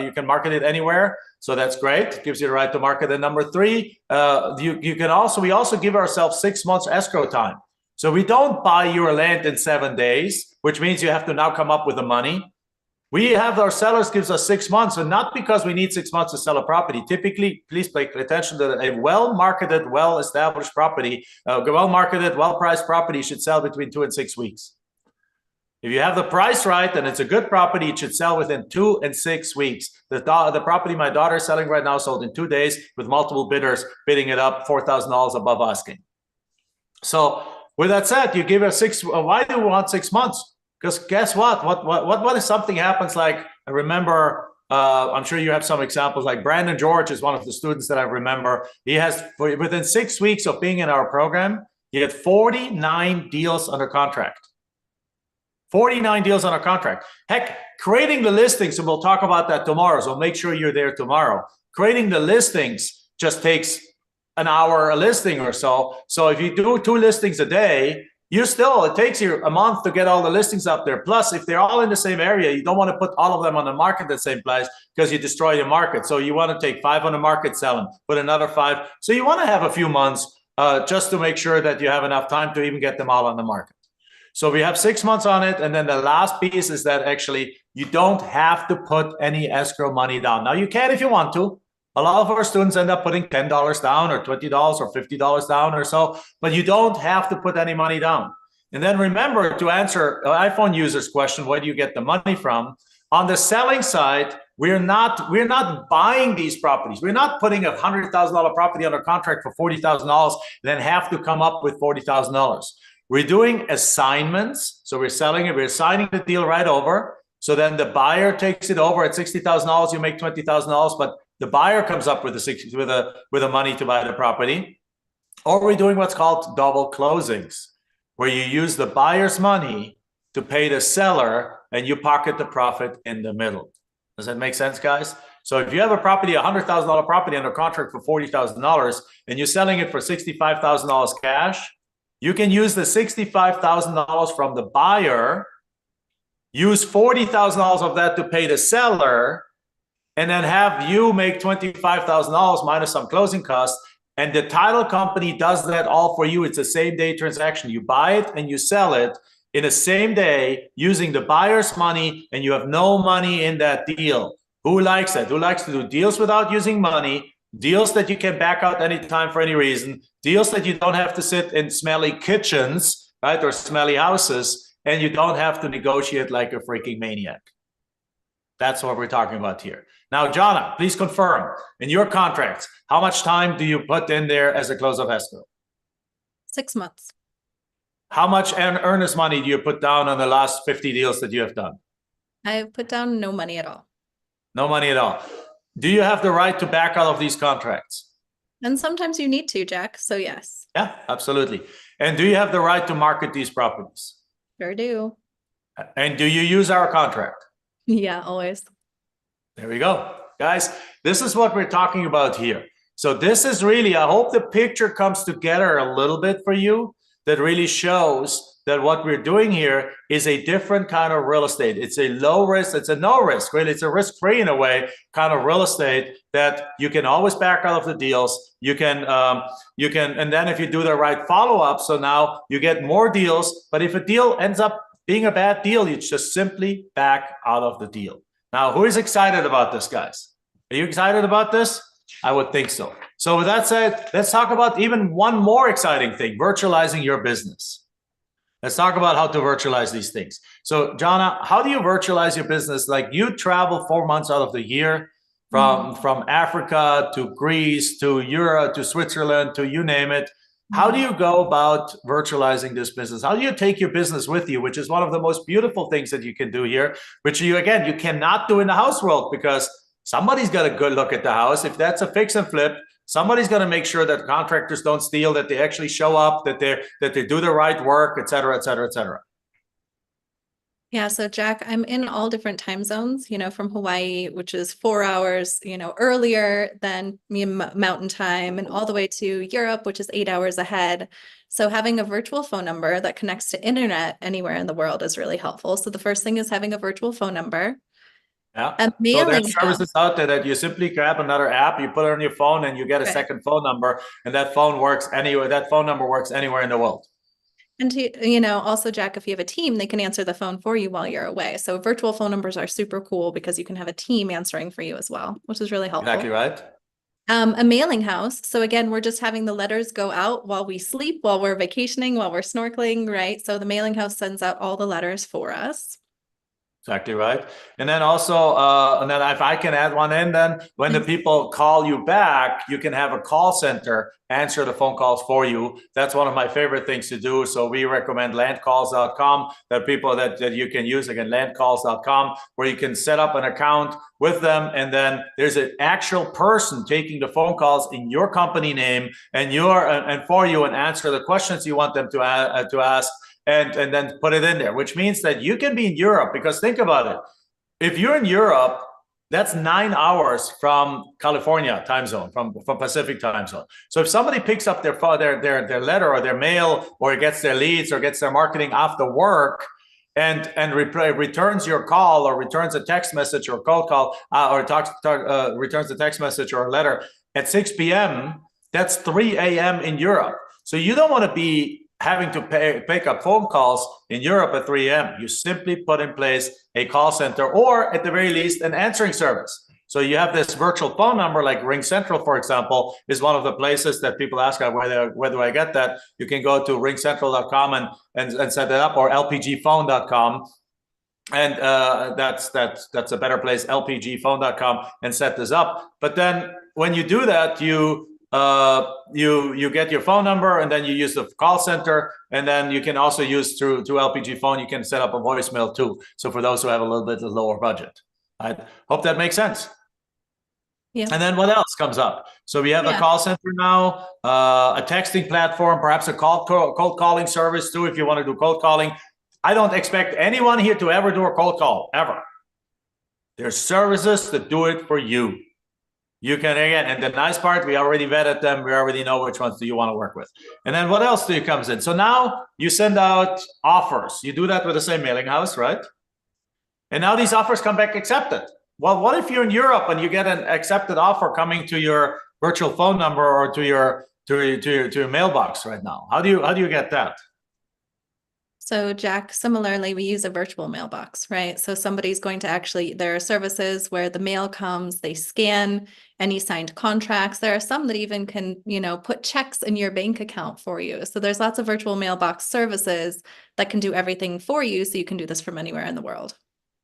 you can market it anywhere. So that's great. It gives you the right to market. And number three, we also give ourselves 6 months escrow time. So we don't buy your land in 7 days, which means you have to now come up with the money. We have our sellers gives us 6 months, and not because we need 6 months to sell a property. Typically, please pay attention to a well-marketed, well-established property, well-marketed, well-priced property should sell between 2 and 6 weeks. If you have the price right and it's a good property, it should sell within 2 and 6 weeks. The property my daughter is selling right now sold in 2 days with multiple bidders bidding it up $4,000 above asking. So with that said, you give us 6. Why do we want 6 months? Because guess what? What if something happens? Like I remember, I'm sure you have some examples. Like Brandon George is one of the students that I remember. He has within 6 weeks of being in our program, he had 49 deals under contract. 49 deals under contract. Heck, creating the listings, and we'll talk about that tomorrow. So make sure you're there tomorrow. Creating the listings just takes an hour a listing or so. So if you do 2 listings a day, it takes you a month to get all the listings up there. Plus, if they're all in the same area, you don't want to put all of them on the market at the same place because you destroy your market. So you want to take 5 on the market, sell them, put another 5. So you want to have a few months just to make sure that you have enough time to even get them all on the market. So we have 6 months on it. And then the last piece is that actually you don't have to put any escrow money down. Now you can if you want to. A lot of our students end up putting $10 down or $20 or $50 down or so, but you don't have to put any money down. And then remember to answer iPhone users' question, where do you get the money from? On the selling side, we're not buying these properties. We're not putting a $100,000 property under contract for $40,000, then have to come up with $40,000. We're doing assignments. So we're selling it, we're signing the deal right over. So then the buyer takes it over at $60,000, you make $20,000, but the buyer comes up with the money to buy the property. Or we're doing what's called double closings, where you use the buyer's money to pay the seller and you pocket the profit in the middle. Does that make sense, guys? So if you have a property, $100,000 property under contract for $40,000, and you're selling it for $65,000 cash, you can use the $65,000 from the buyer, use $40,000 of that to pay the seller, and then have you make $25,000 minus some closing costs. And the title company does that all for you. It's a same day transaction. You buy it and you sell it in the same day using the buyer's money, and you have no money in that deal. Who likes that? Who likes to do deals without using money? Deals that you can back out anytime for any reason. Deals that you don't have to sit in smelly kitchens, right, or smelly houses, and you don't have to negotiate like a freaking maniac. That's what we're talking about here. Now, Jana, please confirm, in your contracts, how much time do you put in there as a close of escrow? 6 months. How much earnest money do you put down on the last 50 deals that you have done? I've put down no money at all. No money at all. Do you have the right to back out of these contracts? And sometimes you need to, Jack. So yes. Yeah, absolutely. And do you have the right to market these properties? Sure do. And do you use our contract? Yeah, always. There we go. Guys, this is what we're talking about here. So this is really, I hope the picture comes together a little bit for you, that really shows that what we're doing here is a different kind of real estate. It's a low risk, it's a no risk, really. It's a risk-free in a way kind of real estate that you can always back out of the deals. You can, and then if you do the right follow-up, so now you get more deals. But if a deal ends up being a bad deal, you just simply back out of the deal. Now, who is excited about this, guys? Are you excited about this? I would think so. So with that said, let's talk about even one more exciting thing, virtualizing your business. Let's talk about how to virtualize these things. So, Jana, how do you virtualize your business? Like, you travel 4 months out of the year from Africa to Greece to Europe to Switzerland to you name it. How do you go about virtualizing this business? How do you take your business with you, which is one of the most beautiful things that you can do here, which you cannot do in the house world, because somebody's got a good look at the house. If that's a fix and flip, somebody's going to make sure that contractors don't steal, that they actually show up, that they do the right work, et cetera, et cetera, et cetera. Yeah, so Jack, I'm in all different time zones, from Hawaii, which is 4 hours, earlier than me mountain time, and all the way to Europe, which is 8 hours ahead. So having a virtual phone number that connects to internet anywhere in the world is really helpful. So the first thing is having a virtual phone number. Yeah. A mailing so there's services out there that you simply grab another app, you put it on your phone, and you get a second phone number, and that phone works anywhere. That phone number works anywhere in the world. And also, Jack, if you have a team, they can answer the phone for you while you're away. So virtual phone numbers are super cool because you can have a team answering for you as well, which is really helpful. Exactly right. A mailing house. So again, we're just having the letters go out while we sleep, while we're vacationing, while we're snorkeling, right? So the mailing house sends out all the letters for us. Exactly right. And then also, and then if I can add one in, then when the people call you back, you can have a call center answer the phone calls for you. That's one of my favorite things to do. So we recommend landcalls.com, that people that you can use, again, landcalls.com, where you can set up an account with them. And then there's an actual person taking the phone calls in your company name and for you, and answer the questions you want them to ask. And then put it in there, which means that you can be in Europe, because think about it. If you're in Europe, that's 9 hours from California time zone, from Pacific time zone. So if somebody picks up their letter or their mail, or gets their leads or gets their marketing after work, and returns your call, or returns a text message or cold call, returns a text message or a letter at 6 p.m., that's 3 a.m. in Europe. So you don't want to be having to pick up phone calls in Europe at 3 a.m. You simply put in place a call center, or at the very least an answering service. So you have this virtual phone number, like Ring Central, for example, is one of the places that people ask, where do I get that? You can go to ringcentral.com and set that up, or lpgphone.com. And that's a better place, lpgphone.com, and set this up. But then when you do that, you get your phone number, and then you use the call center, and then you can also use through LPG phone, you can set up a voicemail too. So for those who have a little bit of lower budget, I hope that makes sense. Yeah. And then what else comes up? So we have a Yeah. call center now, a texting platform, perhaps a cold calling service too, if you want to do cold calling. I don't expect anyone here to ever do a cold call, ever. There's services that do it for you. You can, again, and the nice part, we already vetted them. We already know which ones do you want to work with. And then what else do you comes in? So now you send out offers. You do that with the same mailing house, right? And now these offers come back accepted. Well, what if you're in Europe and you get an accepted offer coming to your virtual phone number or to your mailbox right now? How do you get that? So Jack, similarly, we use a virtual mailbox, right? So somebody's going to actually, there are services where the mail comes, they scan any signed contracts. There are some that even can, put checks in your bank account for you. So there's lots of virtual mailbox services that can do everything for you. So you can do this from anywhere in the world.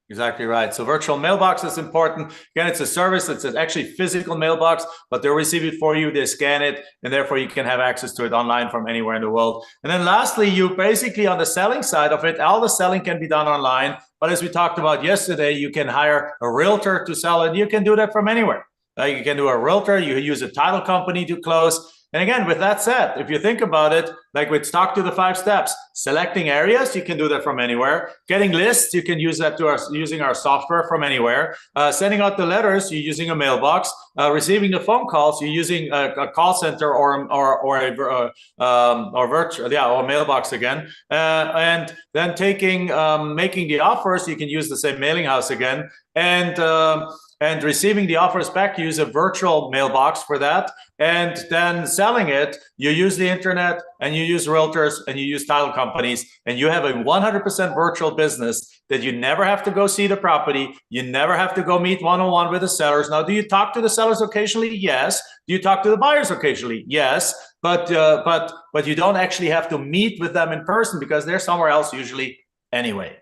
Exactly right. So virtual mailbox is important. Again, it's a service. It's an actually physical mailbox, but they'll receive it for you. They scan it, and therefore you can have access to it online from anywhere in the world. And then lastly, you basically, on the selling side of it, all the selling can be done online. But as we talked about yesterday, you can hire a realtor to sell it. You can do that from anywhere. You can do a realtor. You use a title company to close. And again, with that said, if you think about it, like we talked to the 5 steps, selecting areas, you can do that from anywhere. Getting lists, you can use that using our software from anywhere. Sending out the letters, you're using a mailbox. Receiving the phone calls, you're using a call center or a mailbox again. And then making the offers, you can use the same mailing house again. And receiving the offers back, you use a virtual mailbox for that. And then selling it, you use the internet and you use realtors and you use title companies, and you have a 100% virtual business that you never have to go see the property. You never have to go meet one-on-one with the sellers. Now, do you talk to the sellers occasionally? Yes. Do you talk to the buyers occasionally? Yes. But you don't actually have to meet with them in person because they're somewhere else usually anyway.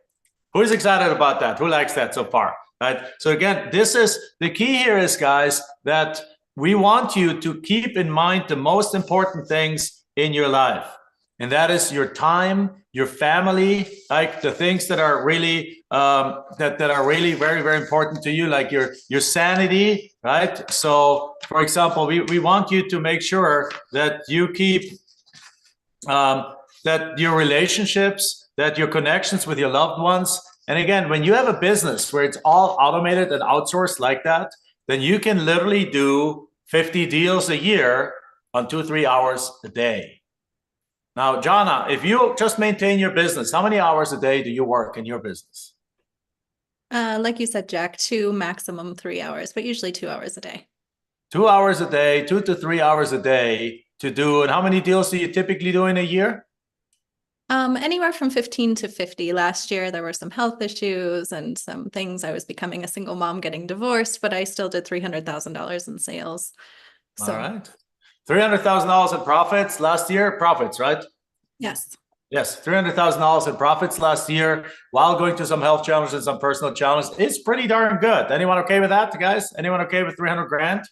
Who is excited about that? Who likes that so far? Right. So again, this is the key here is, guys, that we want you to keep in mind the most important things in your life. And that is your time, your family, like the things that are really that are really very, very important to you, like your sanity, right? So for example, we want you to make sure that you keep that your relationships, that your connections with your loved ones. And again, when you have a business where it's all automated and outsourced like that, then you can literally do 50 deals a year on 2-3 hours a day. Now, Jana, if you just maintain your business, how many hours a day do you work in your business? Like you said, Jack, 2, maximum 3 hours, but usually 2 hours a day. 2 hours a day, 2 to 3 hours a day to do. And how many deals do you typically do in a year? Anywhere from 15 to 50. Last year, there were some health issues and some things. I was becoming a single mom, getting divorced, but I still did $300,000 in sales. So, all right. $300,000 in profits last year. Profits, right? Yes. Yes, $300,000 in profits last year while going through some health challenges and some personal challenges. It's pretty darn good. Anyone okay with that, guys? Anyone okay with 300 grand?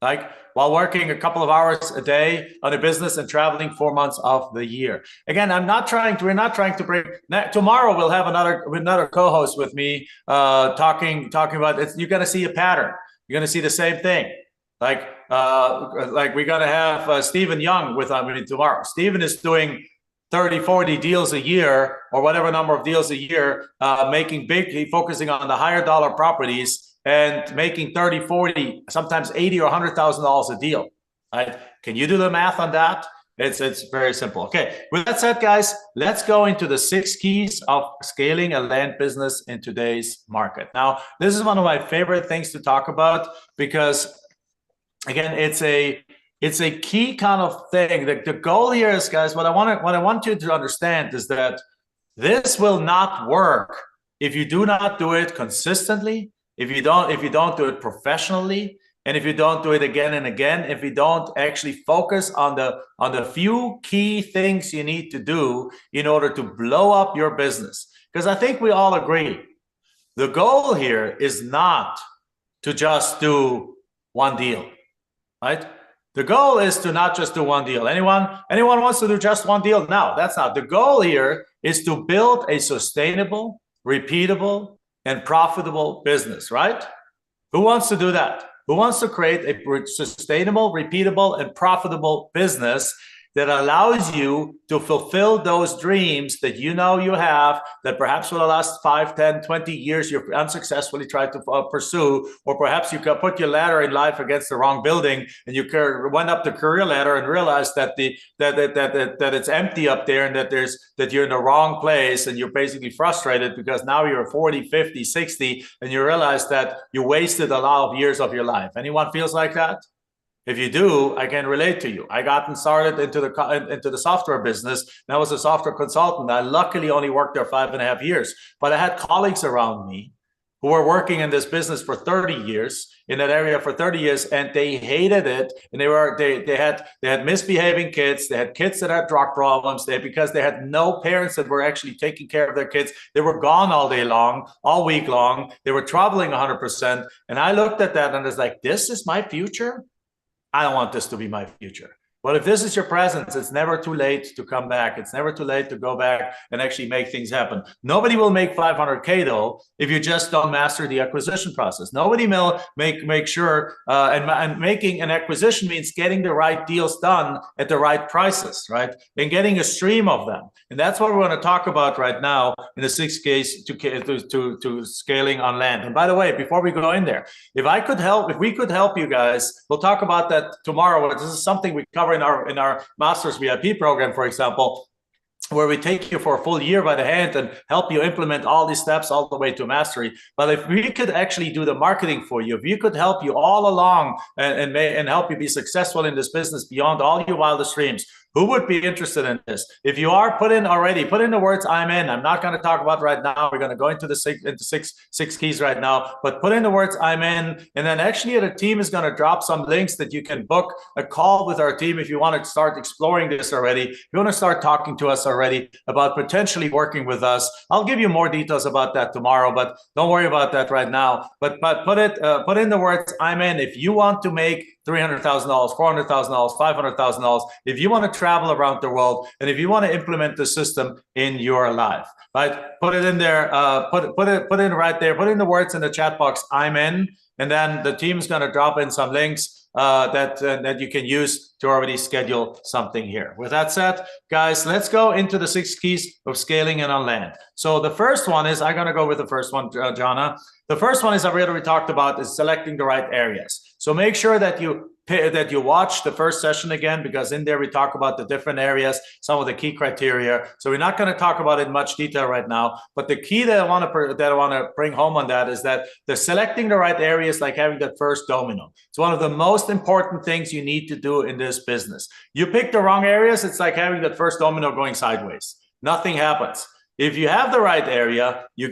Like while working a couple of hours a day on a business and traveling 4 months of the year. Again, we're not trying to bring, tomorrow we'll have another co-host with me talking about it. You're going to see a pattern. You're going to see the same thing. Like we're going to have Stephen Young with me tomorrow. Stephen is doing 30, 40 deals a year or whatever number of deals a year, focusing on the higher dollar properties and making 30, 40, sometimes 80 or $100,000 a deal, right? Can you do the math on that? It's very simple. Okay, with that said, guys, let's go into the 6 keys of scaling a land business in today's market. Now, this is one of my favorite things to talk about because, again, it's a key kind of thing. The goal here is, guys, what I want you to understand is that this will not work if you do not do it consistently, if you don't do it professionally, and if you don't do it again and again, if you don't actually focus on the few key things you need to do in order to blow up your business. Because I think we all agree, the goal here is not to just do one deal, right? The goal is to not just do one deal. Anyone wants to do just one deal? No, that's not. The goal here is to build a sustainable, repeatable, and profitable business, right? Who wants to do that? who wants to create a sustainable, repeatable, and profitable business that allows you to fulfill those dreams that you know you have, that perhaps for the last 5, 10, 20 years you've unsuccessfully tried to pursue, or perhaps you could put your ladder in life against the wrong building and you went up the career ladder and realized that that it's empty up there, and that you're in the wrong place, and you're basically frustrated because now you're 40, 50, 60, and you realize that you wasted a lot of years of your life. Anyone feels like that? If you do, I can relate to you. I gotten started into the software business, and I was a software consultant. I luckily only worked there 5.5 years, but I had colleagues around me who were working in this business for 30 years, in that area for 30 years, and they hated it. And they had misbehaving kids. They had kids that had drug problems. Because they had no parents that were actually taking care of their kids. They were gone all day long, all week long. They were traveling 100%. And I looked at that and I was like, this is my future? I don't want this to be my future. But if this is your presence, it's never too late to come back. It's never too late to go back and actually make things happen. Nobody will make 500K though if you just don't master the acquisition process. Nobody will make sure, and making an acquisition means getting the right deals done at the right prices, right? And getting a stream of them. And that's what we're going to talk about right now in the 6 keys to scaling on land. And by the way, before we go in there, if we could help you guys, we'll talk about that tomorrow. This is something we cover in our Masters VIP program, for example, where we take you for a full year by the hand and help you implement all these steps all the way to mastery. But if we could actually do the marketing for you, if we could help you all along and help you be successful in this business beyond all your wildest dreams, who would be interested in this? If you are, put in the words "I'm in." I'm not going to talk about right now. We're going to go into the six keys right now, but put in the words "I'm in," and then actually the team is going to drop some links that you can book a call with our team if you want to start exploring this already. If you want to start talking to us already about potentially working with us, I'll give you more details about that tomorrow, but don't worry about that right now. But put in the words "I'm in" if you want to make $300,000, $400,000, $500,000. If you want to travel around the world, and if you want to implement the system in your life, right? Put it in there. Put in right there. Put in the words in the chat box. I'm in, and then the team's going to drop in some links that you can use to already schedule something here. With that said, guys, let's go into the 6 keys of scaling and on land. So the first one is, I'm going to go with the first one, Jana. The first one is I've already talked about, is selecting the right areas. So make sure that you watch the first session again, because in there we talk about the different areas, some of the key criteria. So we're not going to talk about it in much detail right now, but the key that I want to bring home on that is that the selecting the right areas, like having that first domino. It's one of the most important things you need to do in this business. You pick the wrong areas, it's like having that first domino going sideways. Nothing happens. If you have the right area, you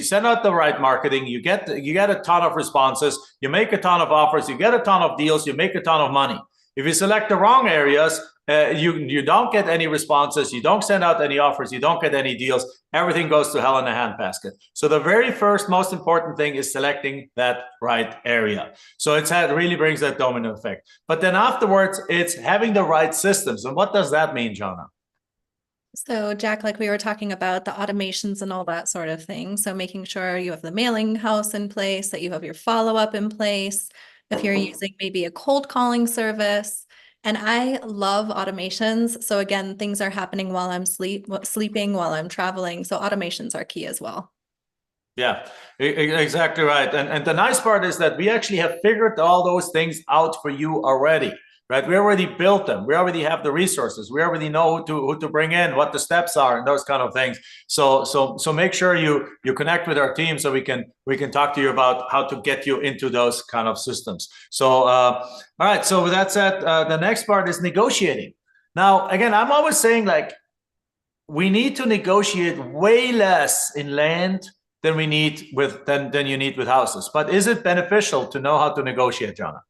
send out the right marketing, you get a ton of responses, you make a ton of offers, you get a ton of deals, you make a ton of money. If you select the wrong areas, you don't get any responses, you don't send out any offers, you don't get any deals, everything goes to hell in a handbasket. So the very first most important thing is selecting that right area. So it really brings that domino effect. But then afterwards, it's having the right systems. And what does that mean, Jana? So Jack, like we were talking about the automations and all that sort of thing. So making sure you have the mailing house in place, that you have your follow-up in place. If you're using maybe a cold calling service. And I love automations. So again, things are happening while I'm sleeping, while I'm traveling. So automations are key as well. Yeah, exactly right. And the nice part is that we actually have figured all those things out for you already. Right, we already built them. We already have the resources. We already know who to bring in, what the steps are, and those kind of things. So make sure you connect with our team so we can talk to you about how to get you into those kind of systems. So all right. So with that said, the next part is negotiating. Now, again, I'm always saying, like, we need to negotiate way less in land than you need with houses. But is it beneficial to know how to negotiate, Jana?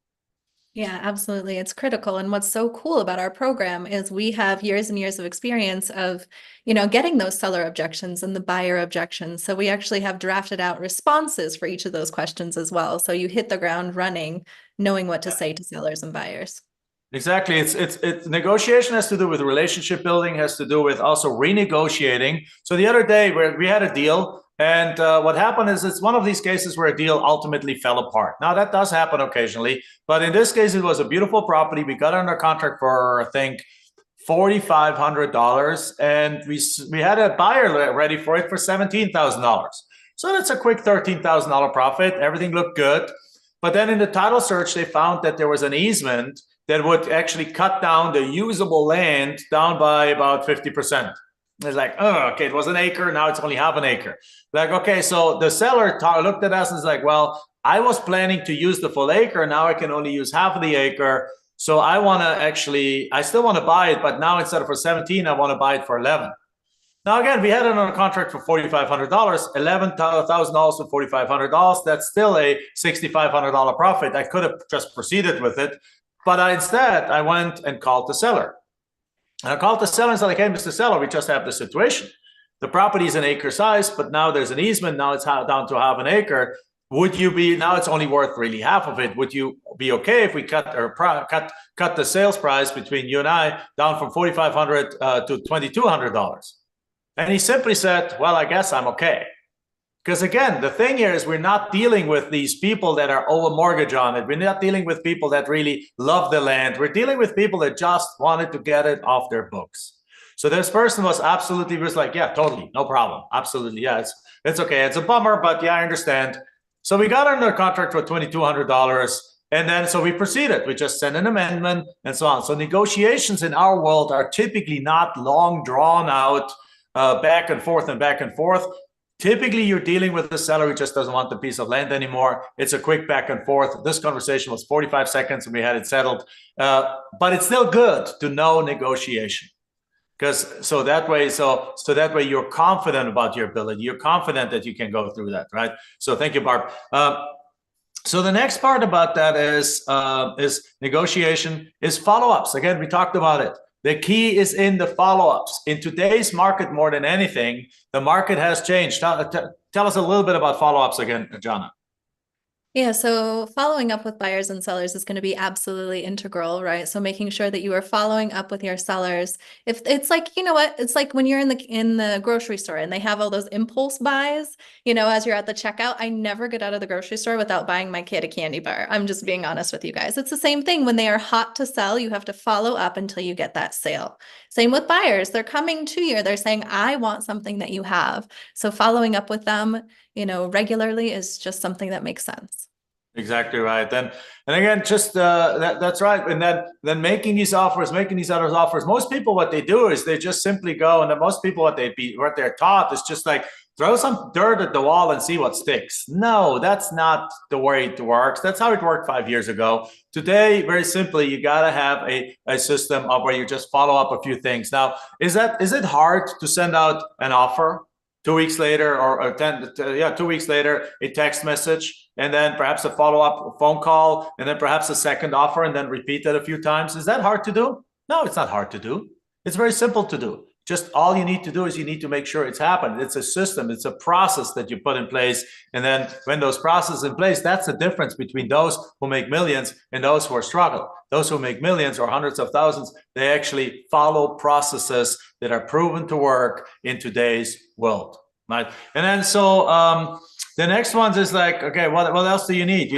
Yeah, absolutely. It's critical. And what's so cool about our program is we have years and years of experience of, getting those seller objections and the buyer objections. So we actually have drafted out responses for each of those questions as well. So you hit the ground running, knowing what to say to sellers and buyers. Exactly. It's negotiation has to do with relationship building, has to do with also renegotiating. So the other day we had a deal And what happened is it's one of these cases where a deal ultimately fell apart. Now, that does happen occasionally, but in this case, it was a beautiful property. We got under contract for, I think, $4,500, and we had a buyer ready for it for $17,000. So that's a quick $13,000 profit. Everything looked good. But then in the title search, they found that there was an easement that would actually cut down the usable land down by about 50%. It's like, oh, okay, it was an acre. Now it's only half an acre. Like, okay, so the seller looked at us and was like, well, I was planning to use the full acre. Now I can only use half of the acre. So I want to actually, I still want to buy it, but now instead of for 17, I want to buy it for 11. Now, again, we had it on a contract for $4,500, $11,000 for $4,500. That's still a $6,500 profit. I could have just proceeded with it, but instead I went and called the seller. And I called the seller and said, like, hey, Mr. Seller, we just have this situation. The property is an acre size, but now there's an easement. Now it's down to half an acre. Would you be, now it's only worth really half of it. Would you be okay if we cut the sales price between you and I down from $4,500 to $2,200? And he simply said, well, I guess I'm okay. Because again, the thing here is we're not dealing with these people that are over mortgage on it. We're not dealing with people that really love the land. We're dealing with people that just wanted to get it off their books. So this person was like, yeah, totally, no problem. Absolutely, yeah, it's okay. It's a bummer, but yeah, I understand. So we got under contract for $2,200. And then so we proceeded. We just sent an amendment and so on. So negotiations in our world are typically not long drawn out, back and forth and back and forth. Typically, you're dealing with the seller who just doesn't want the piece of land anymore. It's a quick back and forth. This conversation was 45 seconds and we had it settled. But it's still good to know negotiation. Because so that way you're confident about your ability. You're confident that you can go through that, right? So thank you, Barb. So the next part about that is negotiation, is follow-ups. Again, we talked about it. The key is in the follow-ups. In today's market, more than anything, the market has changed. Tell us a little bit about follow-ups again, Jana. Yeah, so following up with buyers and sellers is going to be absolutely integral, right? So making sure that you are following up with your sellers. If it's like, you know what, it's like when you're in the grocery store and they have all those impulse buys, you know, as you're at the checkout, I never get out of the grocery store without buying my kid a candy bar. I'm just being honest with you guys. It's the same thing when they are hot to sell, you have to follow up until you get that sale. Same with buyers. They're coming to you. They're saying, I want something that you have. So following up with them, you know, regularly is just something that makes sense. Exactly right. And again, just that's right. And then making these offers, making these other offers. Most people, what they do is they just simply go, and most people what they're taught is just like throw some dirt at the wall and see what sticks. No, that's not the way it works. That's how it worked 5 years ago. Today, very simply, you gotta have a system of where you just follow up a few things. Now, is it hard to send out an offer 2 weeks later, or 2 weeks later, a text message, and then perhaps a follow-up phone call, and then perhaps a second offer, and then repeat that a few times? Is that hard to do? No, it's not hard to do. It's very simple to do. Just all you need to do is you need to make sure it's happened. It's a system. It's a process that you put in place. And then when those processes in place, that's the difference between those who make millions and those who are struggling. Those who make millions or hundreds of thousands, they actually follow processes that are proven to work in today's world, right? And then so the next one is like, okay, what else do you need?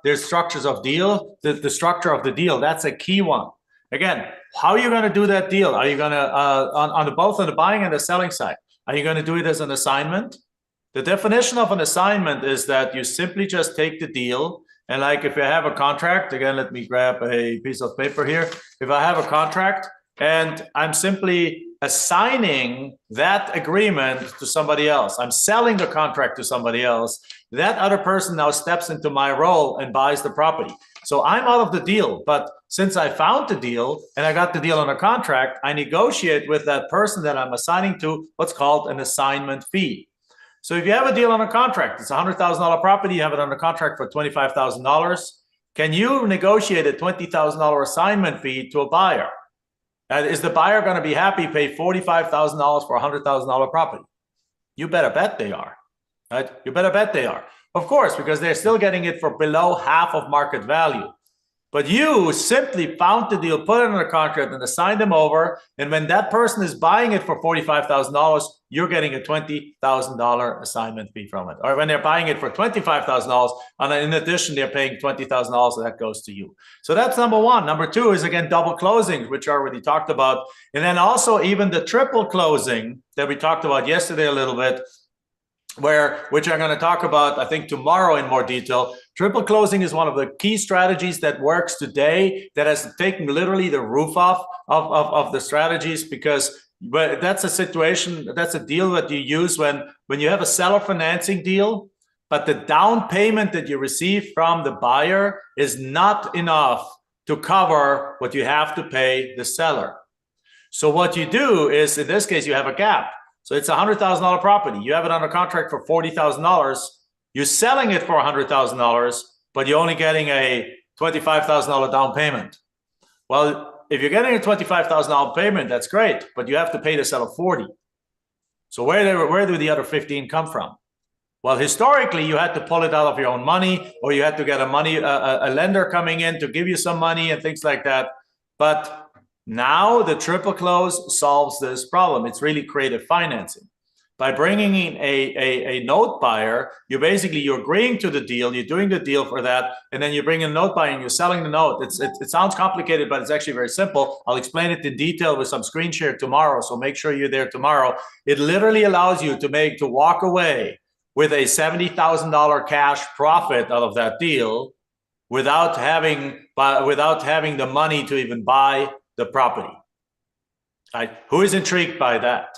There's structures of deal. The structure of the deal, that's a key one. Again, how are you going to do that deal? Are you going to both on the buying and the selling side? Are you going to do it as an assignment? The definition of an assignment is that you simply just take the deal, and like if you have a contract, again, let me grab a piece of paper here. If I have a contract and I'm simply assigning that agreement to somebody else, I'm selling the contract to somebody else, that other person now steps into my role and buys the property. So I'm out of the deal, but since I found the deal and I got the deal on a contract, I negotiate with that person that I'm assigning to what's called an assignment fee. So if you have a deal on a contract, it's a $100,000 property, you have it on a contract for $25,000. Can you negotiate a $20,000 assignment fee to a buyer? Is the buyer going to be happy, pay $45,000 for a $100,000 property? You better bet they are, right? You better bet they are. Of course, because they're still getting it for below half of market value. But you simply found the deal, put it under contract, and assigned them over. And when that person is buying it for $45,000, you're getting a $20,000 assignment fee from it. Or when they're buying it for $25,000, and in addition, they're paying $20,000, so that goes to you. So that's number one. Number two is, again, double closings, which I already talked about. And then also even the triple closing that we talked about yesterday a little bit, which I'm going to talk about, I think, tomorrow in more detail. Triple closing is one of the key strategies that works today, that has taken literally the roof off of the strategies, because that's a situation, that's a deal that you use when you have a seller financing deal, but the down payment that you receive from the buyer is not enough to cover what you have to pay the seller. So what you do is, in this case, you have a gap. So it's a $100,000 property. You have it under contract for $40,000. You're selling it for $100,000, but you're only getting a $25,000 down payment. Well, if you're getting a $25,000 payment, that's great, but you have to pay the seller $40,000. So where do the other $15,000 come from? Well, historically, you had to pull it out of your own money, or you had to get a lender coming in to give you some money and things like that. But now the triple close solves this problem. It's really creative financing. By bringing in a note buyer, you're agreeing to the deal, you're doing the deal for that, and then you bring in a note buyer and you're selling the note. It sounds complicated, but it's actually very simple. I'll explain it in detail with some screen share tomorrow, so make sure you're there tomorrow. It literally allows you to walk away with a $70,000 cash profit out of that deal without having the money to even buy the property. Right? Who is intrigued by that?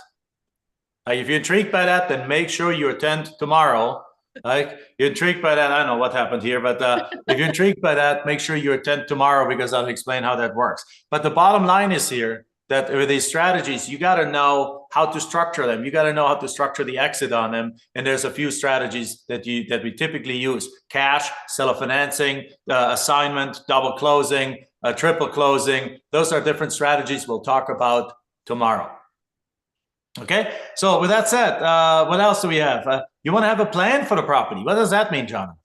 If you're intrigued by that, then make sure you attend tomorrow. You're intrigued by that, I don't know what happened here, but if you're intrigued by that, make sure you attend tomorrow, because I'll explain how that works. But the bottom line is here that with these strategies, you got to know how to structure them. You got to know how to structure the exit on them. And there's a few strategies that we typically use: cash, seller financing, assignment, double closing, triple closing. Those are different strategies we'll talk about tomorrow. Okay, so with that said, what else do we have? You want to have a plan for the property. What does that mean, John?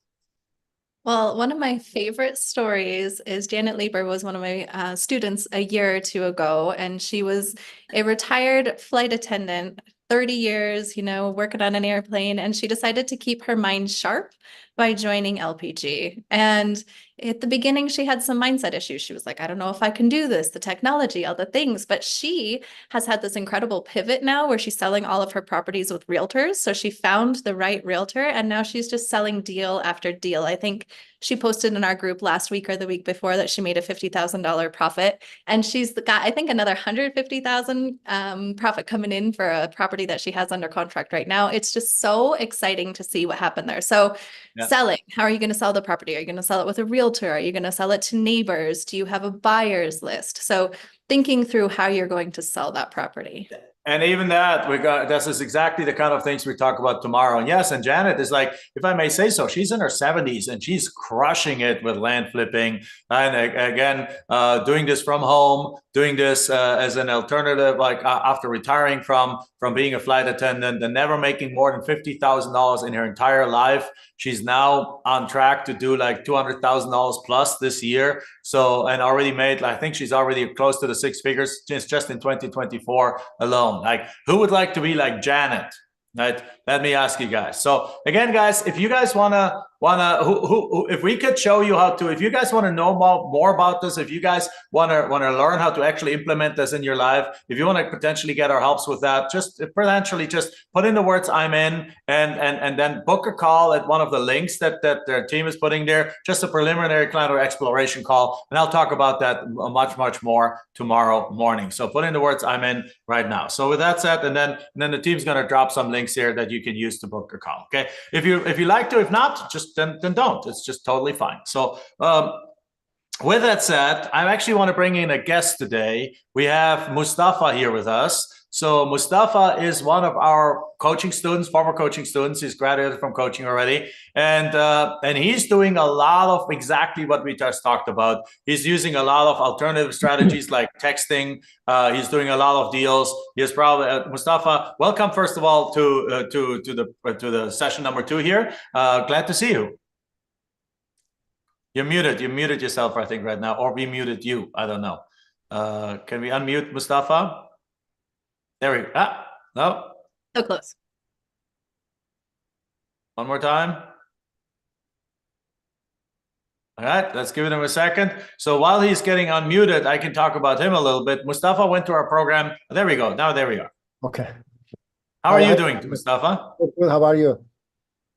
Well, one of my favorite stories is Janet Lieber was one of my students a year or two ago, and she was a retired flight attendant, 30 years, working on an airplane, and she decided to keep her mind sharp by joining LPG. And at the beginning, she had some mindset issues. She was like, I don't know if I can do this, the technology, all the things. But she has had this incredible pivot now where she's selling all of her properties with realtors. So she found the right realtor, and now she's just selling deal after deal. I think she posted in our group last week or the week before that she made a $50,000 profit. And she's got, I think, another $150,000 profit coming in for a property that she has under contract right now. It's just so exciting to see what happened there. So selling, how are you going to sell the property? Are you going to sell it with a realtor? Are you going to sell it to neighbors? Do you have a buyer's list? So thinking through how you're going to sell that property. And even that, this is exactly the kind of things we talk about tomorrow. And yes, and Janet is like, if I may say so, she's in her 70s and she's crushing it with land flipping. And again, doing this from home, doing this as an alternative, like after retiring from being a flight attendant and never making more than $50,000 in her entire life. She's now on track to do like $200,000 plus this year. So, and already made, I think she's already close to the six figures just in 2024 alone. Like, who would like to be like Janet? Right? Let me ask you guys. So again, guys, if you guys wanna if we could show you how to, if you guys want to know more about this, if you guys want to learn how to actually implement this in your life, if you want to potentially get our helps with that, just potentially just put in the words "I'm in" and then book a call at one of the links that their team is putting there, just a preliminary client or exploration call, and I'll talk about that much more tomorrow morning. So put in the words "I'm in" right now. So with that said, and then the team's going to drop some links here that you can use to book a call. Okay, if you like to, if not, just then don't. It's just totally fine. So with that said, I actually want to bring in a guest today. We have Mustafa here with us. So Mustafa is one of our coaching students, former coaching students. He's graduated from coaching already. And he's doing a lot of exactly what we just talked about. He's using a lot of alternative strategies like texting. He's doing a lot of deals. He's probably, Mustafa, welcome first of all to the session number 2 here. Glad to see you. You're muted. You muted yourself, I think, right now, or we muted you. I don't know. Can we unmute Mustafa? There we go. No. So close. One more time. All right, let's give him a second. So while he's getting unmuted, I can talk about him a little bit. Mustafa went to our program. There we go. Now there we are. Okay. How are you doing, Mustafa? Good. How are you?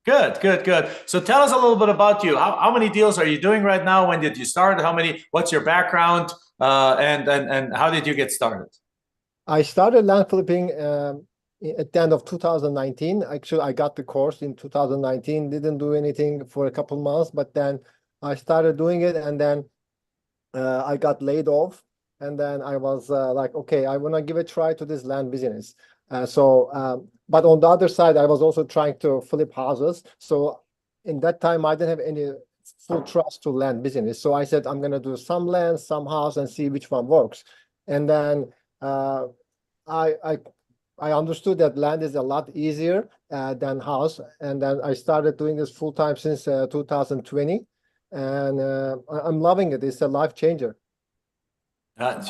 Good, good, good. So tell us a little bit about you. How many deals are you doing right now? When did you start? What's your background? And how did you get started? I started land flipping at the end of 2019. Actually, I got the course in 2019. Didn't do anything for a couple months, but then I started doing it, and then I got laid off. And then I was like, okay, I want to give a try to this land business. But on the other side, I was also trying to flip houses. So in that time, I didn't have any full trust to land business. So I said, I'm going to do some land, some house, and see which one works. And then I understood that land is a lot easier than house. And then I started doing this full time since 2020. And I'm loving it. It's a life changer. So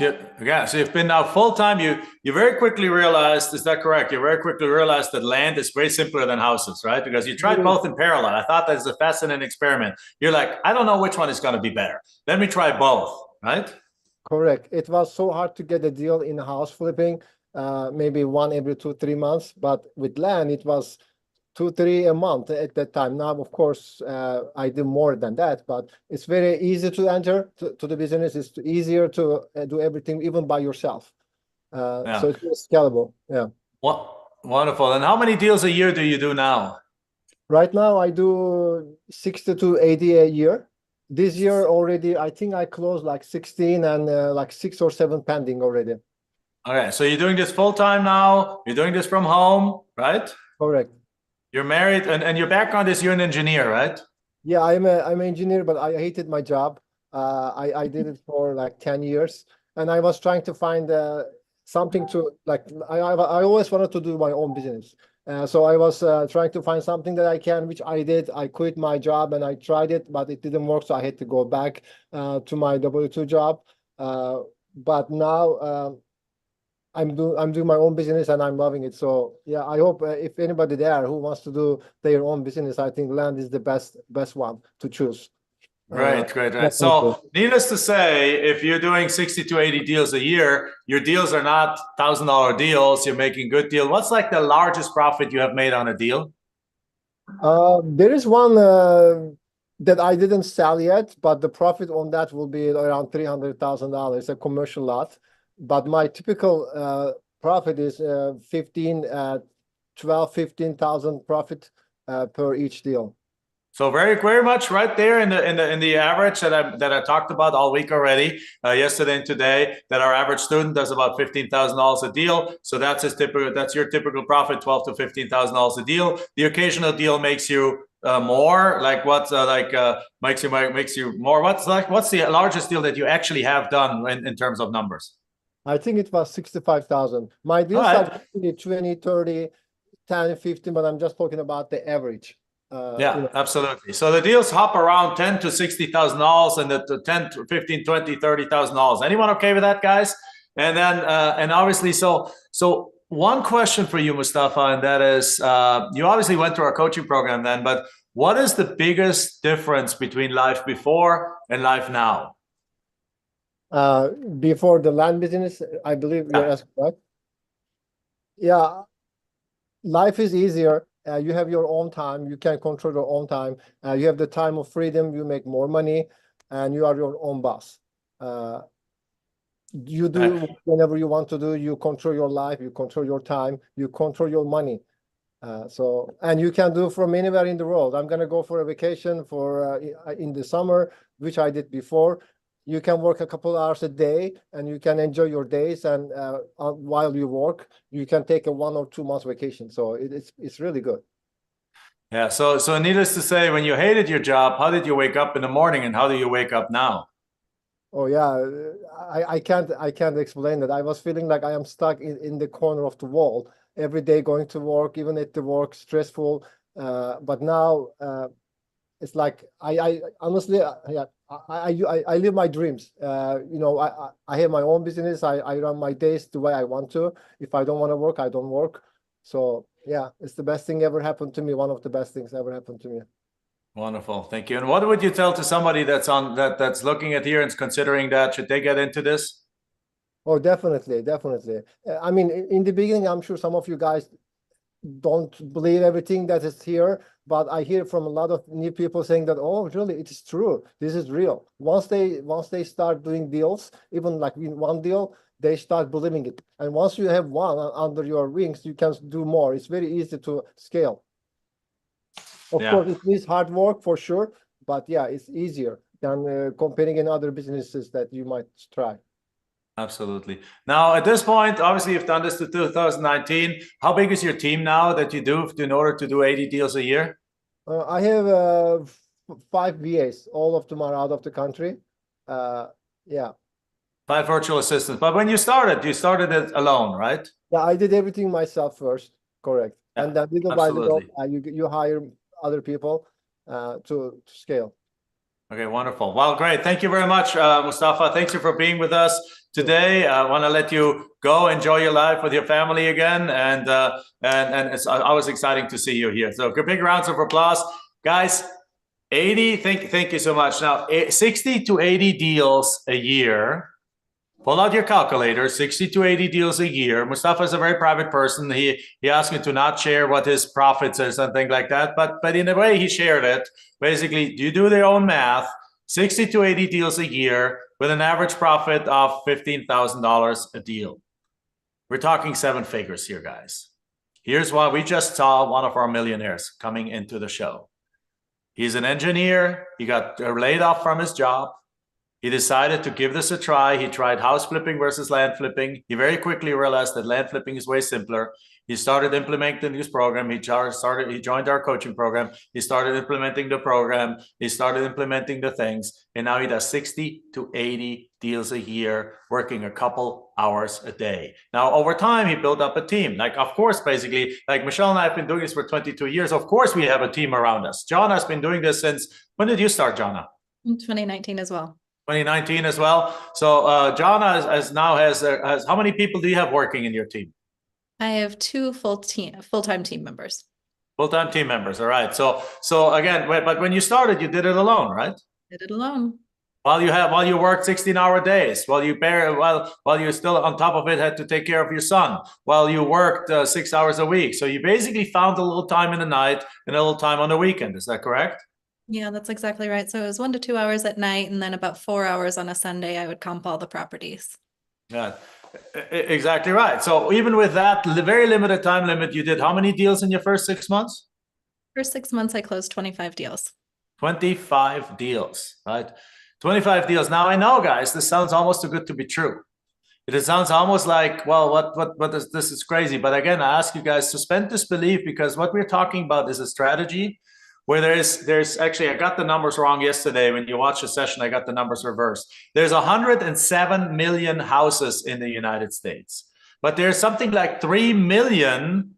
you've been now full time. You very quickly realized, is that correct? You very quickly realized that land is way simpler than houses, right? Because you tried both in parallel. I thought that's a fascinating experiment. You're like, I don't know which one is going to be better. Let me try both, right? Correct. It was so hard to get a deal in house flipping, maybe one every 2-3 months. But with land, it was 2-3 a month at that time. Now, of course, I do more than that, but it's very easy to enter to the business. It's easier to do everything even by yourself. So it's scalable. Yeah. Wonderful. And how many deals a year do you do now? Right now, I do 60 to 80 a year. This year already, I think I closed like 16 and like 6 or 7 pending already. Okay, so you're doing this full time now. You're doing this from home, right? Correct. You're married, and your background is you're an engineer, right? Yeah, I'm an engineer, but I hated my job. I did it for like 10 years, and I was trying to find something to like. I always wanted to do my own business. So I was trying to find something that I can, which I did. I quit my job and I tried it, but it didn't work. So I had to go back to my W-2 job. But now I'm doing my own business and I'm loving it. So yeah, I hope if anybody there who wants to do their own business, I think land is the best one to choose. Great. So needless to say, if you're doing 60 to 80 deals a year, your deals are not $1,000 deals. You're making good deals. What's like the largest profit you have made on a deal? There is one that I didn't sell yet, but the profit on that will be around $300,000. It's a commercial lot. But my typical profit is 15,000 profit per each deal. So very much right there in the average that I talked about all week already, yesterday and today, that our average student does about $15,000 a deal. So that's your typical profit, $12,000 to $15,000 a deal. The occasional deal makes you more. Like what's makes you more? What's the largest deal that you actually have done in terms of numbers? I think it was 65,000. My deals are 20, 30, 10, 15, but I'm just talking about the average. Absolutely. So the deals hop around $10,000 to $60,000 and the 10 to 15, 20, $30,000. Anyone okay with that, guys? And then and obviously, so one question for you, Mustafa, and that is, you obviously went through our coaching program then, but what is the biggest difference between life before and life now? Before the land business, I believe you're asking, right? Yeah, life is easier. You have your own time. You can control your own time. You have the time of freedom. You make more money, and you are your own boss. You do whenever you want to do. You control your life. You control your time. You control your money. And you can do from anywhere in the world. I'm gonna go for a vacation in the summer, which I did before. You can work a couple hours a day, and you can enjoy your days. And while you work, you can take a 1 or 2 months vacation. So it's really good. Yeah. So needless to say, when you hated your job, how did you wake up in the morning, and how do you wake up now? Oh yeah, I can't explain that. I was feeling like I am stuck in the corner of the wall every day, going to work, even at the work, stressful. But now it's like I honestly, yeah, I live my dreams. You know, I have my own business. I run my days the way I want to. If I don't want to work, I don't work. So yeah, it's the best thing ever happened to me. One of the best things ever happened to me. Wonderful, thank you. And what would you tell to somebody that's looking at here and is considering that? Should they get into this? Oh, definitely, definitely. I mean, in the beginning, I'm sure some of you guys don't believe everything that is here, but I hear from a lot of new people saying that, oh, really, it is true. This is real. Once they start doing deals, even like in one deal, they start believing it. And once you have one under your wings, you can do more. It's very easy to scale. Of course, it needs hard work for sure, but yeah, it's easier than comparing in other businesses that you might try. Absolutely. Now, at this point, obviously, you've done this to 2019. How big is your team now that you do in order to do 80 deals a year? I have 5 VAs. All of them are out of the country. Yeah. 5 virtual assistants. But when you started it alone, right? Yeah, I did everything myself first. Correct. Yeah, and then little by little, you hire other people to scale. Okay, wonderful. Well, great. Thank you very much, Mustafa. Thank you for being with us today. I want to let you go enjoy your life with your family again, and it's always exciting to see you here. So, big rounds of applause, guys. 80. Thank you so much. Now, 60 to 80 deals a year. Pull out your calculator. 60 to 80 deals a year. Mustafa is a very private person. He asked me to not share what his profits is and things like that. But in a way, he shared it. Basically, you do their own math. 60 to 80 deals a year with an average profit of $15,000 a deal. We're talking 7 figures here, guys. Here's why we just saw one of our millionaires coming into the show. He's an engineer. He got laid off from his job. He decided to give this a try. He tried house flipping versus land flipping. He very quickly realized that land flipping is way simpler. He started implementing this program. He joined our coaching program. He started implementing the program. He started implementing the things. And now he does 60 to 80 deals a year, working a couple hours a day. Now, over time, he built up a team. Like, of course, basically, like Michelle and I have been doing this for 22 years. Of course, we have a team around us. John has been doing this since, when did you start, Jonna? In 2019 as well. 2019 as well. So Jonna has how many people do you have working in your team? I have 2 full-time team members. Full-time team members. All right. So again, but when you started, you did it alone, right? Did it alone. While you worked 16-hour days, while you still on top of it had to take care of your son, while you worked 6 hours a week. So you basically found a little time in the night and a little time on the weekend. Is that correct? Yeah, that's exactly right. So it was 1 to 2 hours at night, and then about 4 hours on a Sunday, I would comp all the properties. Yeah, exactly right. So even with that very limited time limit, you did how many deals in your first 6 months? First 6 months, I closed 25 deals. 25 deals, right? 25 deals. Now I know, guys, this sounds almost too good to be true. It sounds almost like, well, what is this is crazy. But again, I ask you guys, suspend disbelief, because what we're talking about is a strategy where there's actually, I got the numbers wrong yesterday. When you watch the session, I got the numbers reversed. There's 107 million houses in the United States, but there's something like 3 million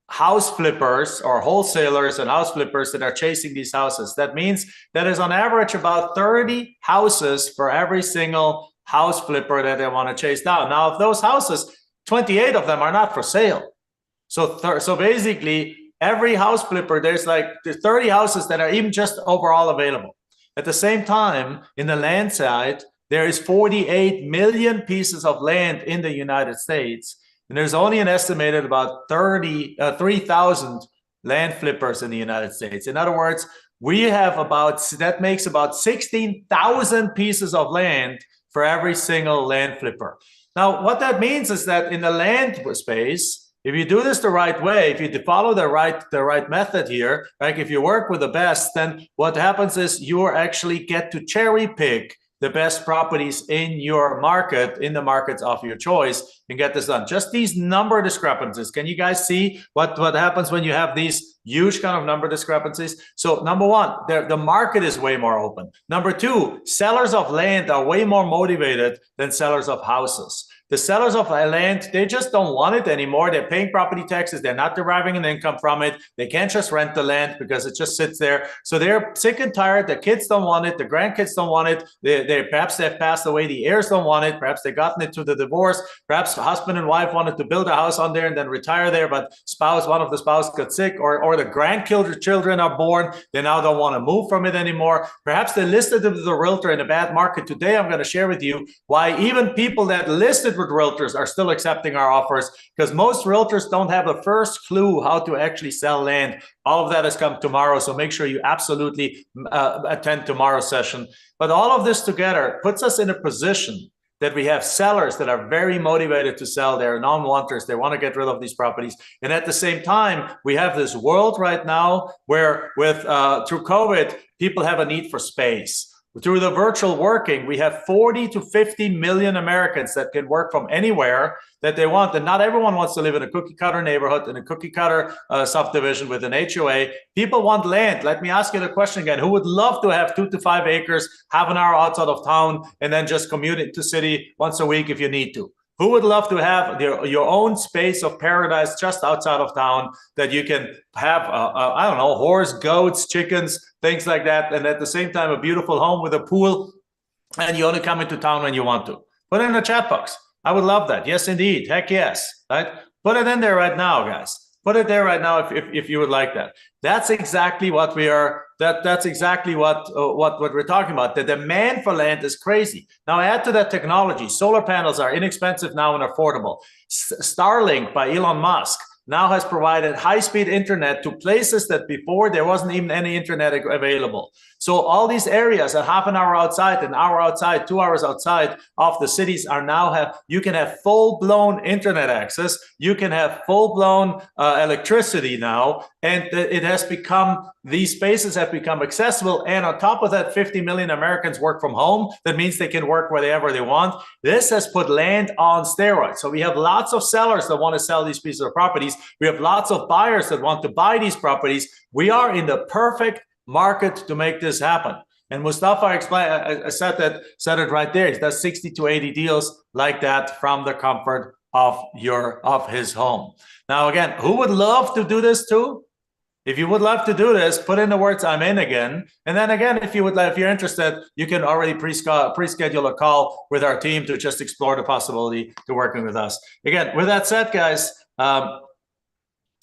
house flippers or wholesalers and house flippers that are chasing these houses. That means that is on average about 30 houses for every single house flipper that they want to chase down. Now, of those houses, 28 of them are not for sale. So basically, every house flipper, there's 30 houses that are even just overall available. At the same time, in the land side, there is 48 million pieces of land in the United States, and there's only an estimated about 3,000 land flippers in the United States. In other words, that makes about 16,000 pieces of land for every single land flipper. Now, what that means is that in the land space, if you do this the right way, if you follow the right method here, like if you work with the best, then what happens is you actually get to cherry pick the best properties in your market, in the markets of your choice, and get this done. Just these number discrepancies. Can you guys see what happens when you have these huge kind of number discrepancies. So number one, the market is way more open. Number two, sellers of land are way more motivated than sellers of houses. The sellers of land, they just don't want it anymore. They're paying property taxes. They're not deriving an income from it. They can't just rent the land because it just sits there. So they're sick and tired. The kids don't want it. The grandkids don't want it. Perhaps they've passed away. The heirs don't want it. Perhaps they've gotten into the divorce. Perhaps the husband and wife wanted to build a house on there and then retire there, but one of the spouse got sick, or the grandchildren are born. They now don't want to move from it anymore. Perhaps they listed it with a realtor in a bad market. Today, I'm going to share with you why even people that listed with realtors are still accepting our offers, because most realtors don't have a first clue how to actually sell land. All of that has come tomorrow, so make sure you absolutely attend tomorrow's session. But all of this together puts us in a position that we have sellers that are very motivated to sell. They're non-wanters. They want to get rid of these properties. And at the same time, we have this world right now where through COVID, people have a need for space. Through the virtual working, we have 40 to 50 million Americans that can work from anywhere that they want. And not everyone wants to live in a cookie cutter neighborhood, in a cookie cutter subdivision with an HOA. People want land. Let me ask you the question again. Who would love to have 2 to 5 acres, have an hour outside of town, and then just commute into city once a week if you need to? Who would love to have your own space of paradise just outside of town that you can have, I don't know, horse, goats, chickens, things like that, and at the same time, a beautiful home with a pool, and you only come into town when you want to? Put it in the chat box. I would love that. Yes, indeed. Heck yes. Right? Put it in there right now, guys. Put it there right now if you would like that. That's exactly what we are. That's exactly what we're talking about. The demand for land is crazy. Now add to that technology. Solar panels are inexpensive now and affordable. Starlink by Elon Musk now has provided high-speed internet to places that before there wasn't even any internet available. So all these areas, a half an hour outside, an hour outside, 2 hours outside of the cities are now you can have full-blown internet access. You can have full-blown electricity now, and it has become, these spaces have become accessible. And on top of that, 50 million Americans work from home. That means they can work wherever they want. This has put land on steroids. So we have lots of sellers that want to sell these pieces of properties. We have lots of buyers that want to buy these properties. We are in the perfect market to make this happen. And Mustafa said it right there. He does 60 to 80 deals like that from the comfort of his home. Now, again, who would love to do this too? If you would love to do this, put in the words "I'm in" again. And then again, if you're interested, you can already pre-schedule a call with our team to just explore the possibility to working with us. Again, with that said, guys,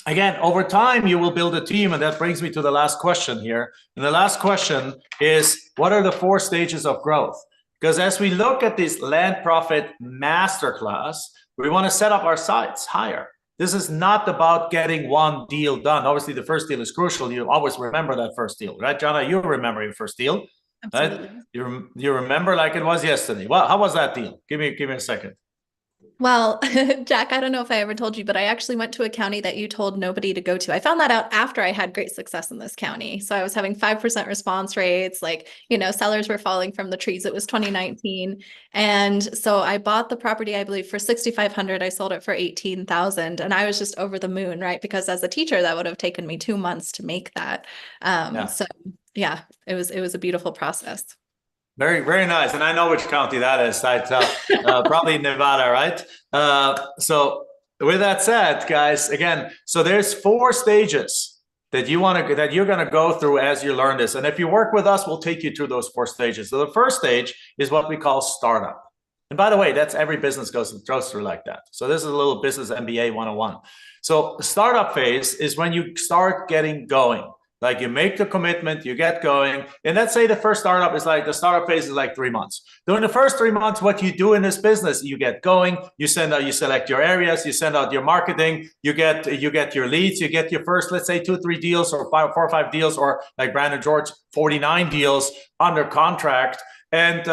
again, over time, you will build a team. And that brings me to the last question here. And the last question is, what are the 4 stages of growth? Because as we look at this Land Profit Masterclass, we want to set up our sights higher. This is not about getting one deal done. Obviously, the first deal is crucial. You always remember that first deal, right, Jana? You remember your first deal, Absolutely. right? You remember like it was yesterday. Well, how was that deal? Give me a second. Well, Jack, I don't know if I ever told you, but I actually went to a county that you told nobody to go to. I found that out after I had great success in this county. So I was having 5% response rates, like, sellers were falling from the trees. It was 2019. And so I bought the property, I believe, for $6,500. I sold it for $18,000. And I was just over the moon, right? Because as a teacher, that would have taken me 2 months to make that. So yeah, it was a beautiful process. Very, very nice. And I know which county that is. Probably Nevada, right? So with that said, guys, again, so there's 4 stages that you're going to go through as you learn this. And if you work with us, we'll take you through those 4 stages. So the first stage is what we call startup. And by the way, that's every business goes through like that. So this is a little business MBA 101. So the startup phase is when you start getting going. Like you make the commitment, you get going. And let's say the first startup is like, the startup phase is like 3 months. During the first 3 months, what you do in this business, you get going, you select your areas, you send out your marketing, you get your leads, you get your first, let's say 2 or 3 deals or 4 or 5 deals, or like Brandon George, 49 deals under contract. And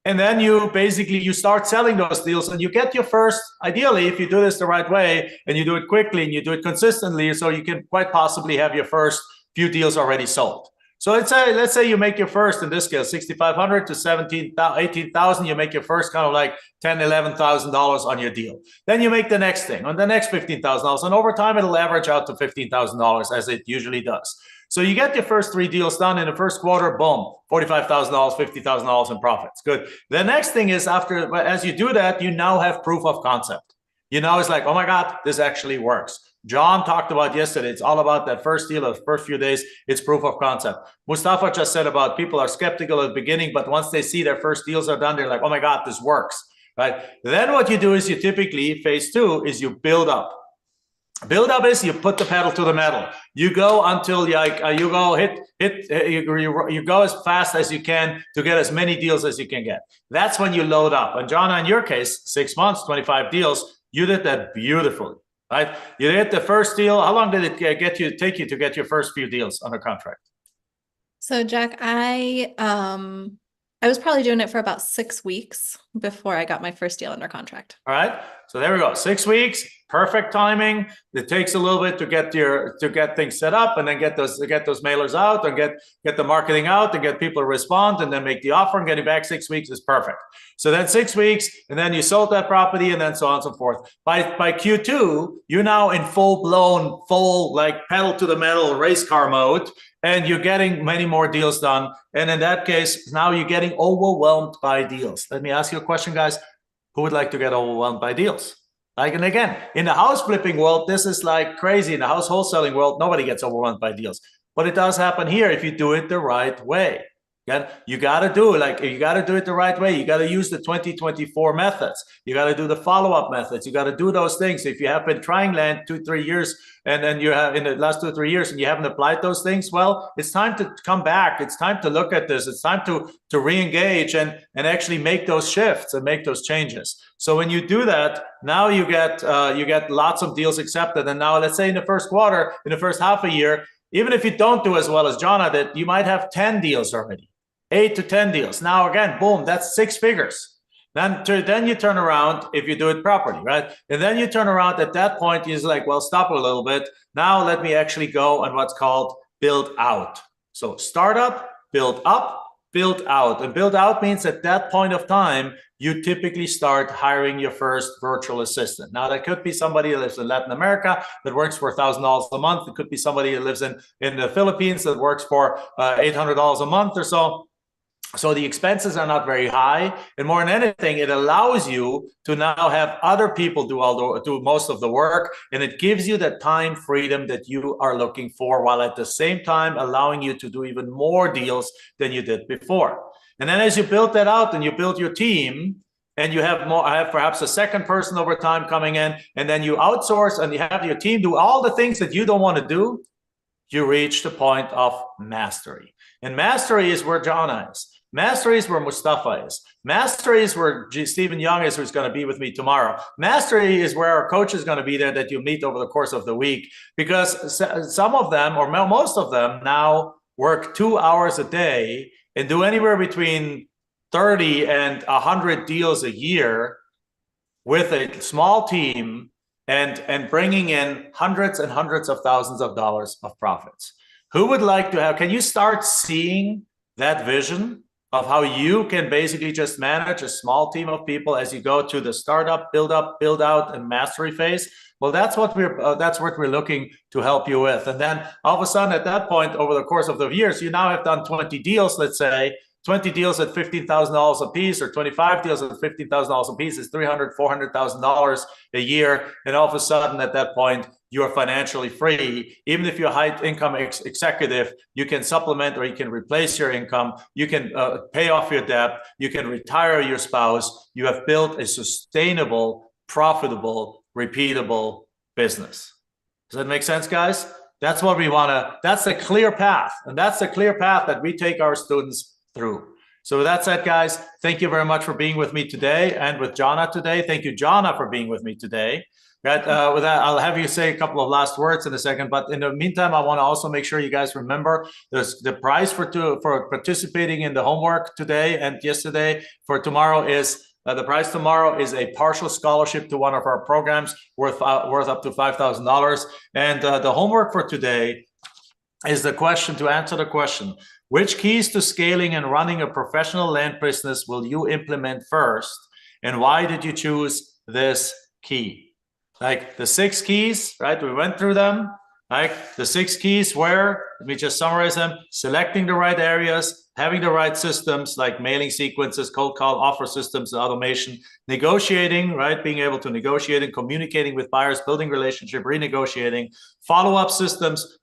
then you start selling those deals, and you get your first, ideally, if you do this the right way and you do it quickly and you do it consistently, so you can quite possibly have your first few deals already sold. So let's say you make your first, in this case, 6,500 to 18,000. You make your first kind of like $10,000, $11,000 on your deal. Then you make the next thing on the next $15,000, and over time it'll average out to $15,000 as it usually does. So you get your first 3 deals done in the first quarter, boom, $45,000, $50,000 in profits. Good. The next thing is as you do that, you now have proof of concept. You know, it's like, oh my God, this actually works. John talked about yesterday. It's all about that first deal of the first few days. It's proof of concept. Mustafa just said about people are skeptical at the beginning, but once they see their first deals are done, they're like, oh my God, this works, right? Then what you do is you typically, phase 2 is you build up. Build up is you put the pedal to the metal. You go until you go as fast as you can to get as many deals as you can get. That's when you load up. And John, in your case, 6 months, 25 deals, you did that beautifully, right? You did the first deal. How long did it take you to get your first few deals under contract? So Jack, I was probably doing it for about 6 weeks before I got my first deal under contract. All right. So there we go. 6 weeks, perfect timing. It takes a little bit to get things set up, and then get those mailers out, and get the marketing out, and get people to respond, and then make the offer, and getting back 6 weeks is perfect. So then 6 weeks, and then you sold that property, and then so on and so forth. By Q2, you're now in full like pedal to the metal race car mode, and you're getting many more deals done. And in that case, now you're getting overwhelmed by deals. Let me ask you a question, guys. Who would like to get overwhelmed by deals? Like, and again, in the house flipping world, this is like crazy. In the house wholesaling world, nobody gets overwhelmed by deals. But it does happen here if you do it the right way. You got to do it the right way. You got to use the 2024 methods. You got to do the follow-up methods. You got to do those things. If you have been trying land 2-3 years, and then you have in the last 2-3 years, and you haven't applied those things, well, it's time to come back. It's time to look at this. It's time to re-engage and actually make those shifts and make those changes. So when you do that, now you get lots of deals accepted. And now let's say in the first quarter, in the first half a year, even if you don't do as well as Jonna did, you might have 10 deals already. 8 to 10 deals. Now, again, boom, that's 6 figures. Then you turn around if you do it properly, right? And then you turn around at that point, you're like, well, stop a little bit. Now let me actually go on what's called build out. So start up, build up, build out. And build out means at that point of time, you typically start hiring your first virtual assistant. Now, that could be somebody that lives in Latin America that works for $1,000 a month. It could be somebody that lives in the Philippines that works for $800 a month or so. So the expenses are not very high, and more than anything, it allows you to now have other people do most of the work, and it gives you the time freedom that you are looking for, while at the same time allowing you to do even more deals than you did before. And then as you build that out and you build your team, and you have perhaps a second person over time coming in, and then you outsource and you have your team do all the things that you don't want to do, you reach the point of mastery. And mastery is where Jonna is. Mastery is where Mustafa is. Mastery is where Stephen Young is, who's going to be with me tomorrow. Mastery is where our coach is going to be there that you meet over the course of the week, because some of them, or most of them, now work 2 hours a day and do anywhere between 30 and 100 deals a year with a small team and bringing in hundreds and hundreds of thousands of dollars of profits. Who would like to have, can you start seeing that vision of how you can basically just manage a small team of people as you go to the startup, build up, build out, and mastery phase? Well, that's what we're looking to help you with. And then all of a sudden at that point, over the course of the years, you now have done 20 deals, let's say, 20 deals at $15,000 a piece, or 25 deals at $15,000 a piece is $300,000, $400,000 a year. And all of a sudden at that point, you are financially free. Even if you're a high income executive, you can supplement or you can replace your income. You can pay off your debt. You can retire your spouse. You have built a sustainable, profitable, repeatable business. Does that make sense, guys? That's what we want to, that's a clear path. And that's the clear path that we take our students through. So with that said, guys, thank you very much for being with me today and with Jonna today. Thank you, Jonna, for being with me today. With that, I'll have you say a couple of last words in a second. But in the meantime, I want to also make sure you guys remember the prize for participating in the homework today and yesterday for tomorrow is the prize tomorrow is a partial scholarship to one of our programs worth up to $5,000. And the homework for today is the question, to answer the question, which keys to scaling and running a professional land business will you implement first? And why did you choose this key? Like the 6 keys, right? We went through them. Like the 6 keys were, let me just summarize them: selecting the right areas, having the right systems like mailing sequences, cold call offer systems, and automation, negotiating, right? Being able to negotiate and communicating with buyers, building relationship, renegotiating, follow-up systems.